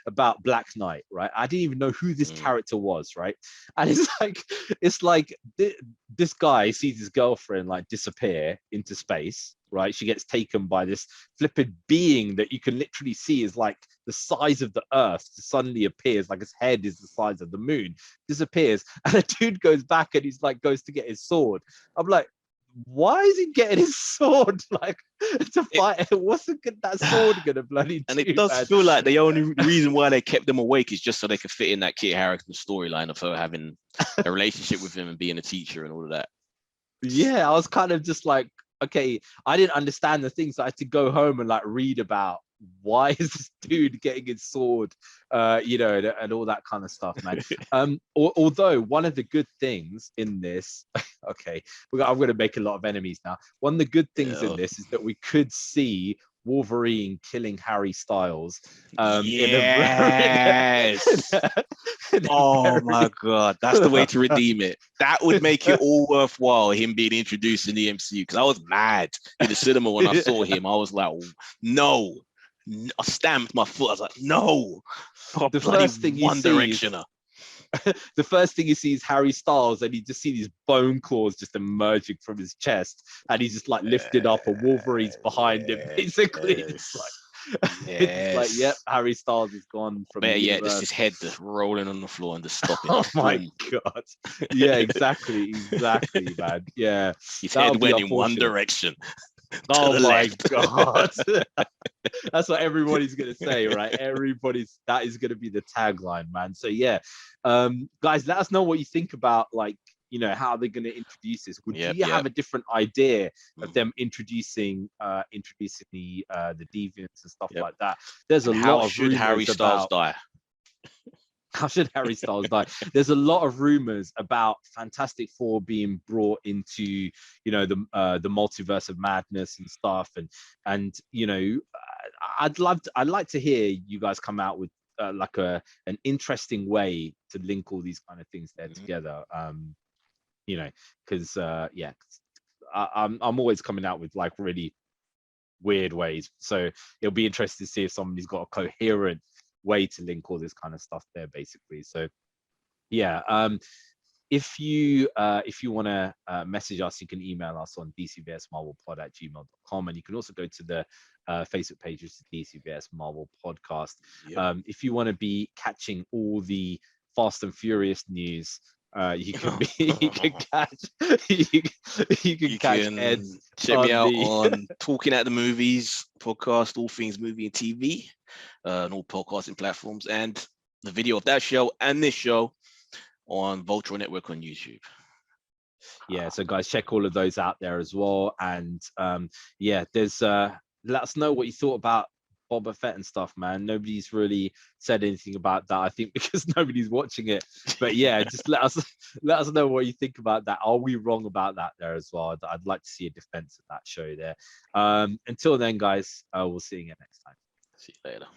about Black Knight, right? I didn't even know who this character was, right? And it's like this guy sees his girlfriend like disappear into space, right? She gets taken by this flipping being that you can literally see is like the size of the earth, suddenly appears, like his head is the size of the moon, disappears, and the dude goes back and he's like, goes to get his sword. I'm like, why is he getting his sword like to fight? What's that sword gonna bloody do? And it does feel like the only reason why they kept them awake is just so they could fit in that Kit Harington storyline of her having a relationship with him and being a teacher and all of that. Yeah, I was kind of just like, okay, I didn't understand the things. So I had to go home and like read about why is this dude getting his sword, you know, and all that kind of stuff, man. Although one of the good things in this, okay, I'm going to make a lot of enemies now. One of the good things in this is that we could see Wolverine killing Harry Styles. Yes. Oh my God, that's the way to redeem it. That would make it all worthwhile, him being introduced in the MCU. Because I was mad in the cinema when I saw him. I was like, no. I stamped my foot. I was like, no. The first thing One Directioner. The first thing you see is Harry Styles, and you just see these bone claws just emerging from his chest, and he's just like lifted up, and Wolverine's behind him. Basically, it's like, yep, Harry Styles is gone from. Yeah, just his head just rolling on the floor and just stopping. Oh my God! Yeah, exactly, man. Yeah, his head went in one direction. Oh my God. That's what everybody's gonna say, right? That is gonna be the tagline, man. So yeah, guys, let us know what you think about, like, you know, how they're gonna introduce this. Do you have a different idea of them introducing the deviants and stuff like that? There's a lot of should Harry Styles die? How should Harry Styles die? There's a lot of rumors about Fantastic Four being brought into, the multiverse of madness and stuff, and I'd like to hear you guys come out with like an interesting way to link all these kind of things there together. Because I'm always coming out with like really weird ways, so it'll be interesting to see if somebody's got a coherent way to link all this kind of stuff there, basically. So yeah, if you want to message us, you can email us on dcvsmarvelpod@gmail.com, and you can also go to the Facebook page, which is DCVS Marvel Podcast. Yep. If you want to be catching all the Fast and Furious news, you can catch Ed. Check me out on Talking at the Movies podcast, all things movie and TV, and all podcasting platforms, and the video of that show and this show on Vulture Network on YouTube. Yeah, so guys, check all of those out there as well. And there's let us know what you thought about Boba Fett and stuff, man. Nobody's really said anything about that, I think, because nobody's watching it. But yeah, just let us know what you think about that. Are we wrong about that there as well? I'd like to see a defense of that show there. Until then, guys, we'll see you again next time. See you later.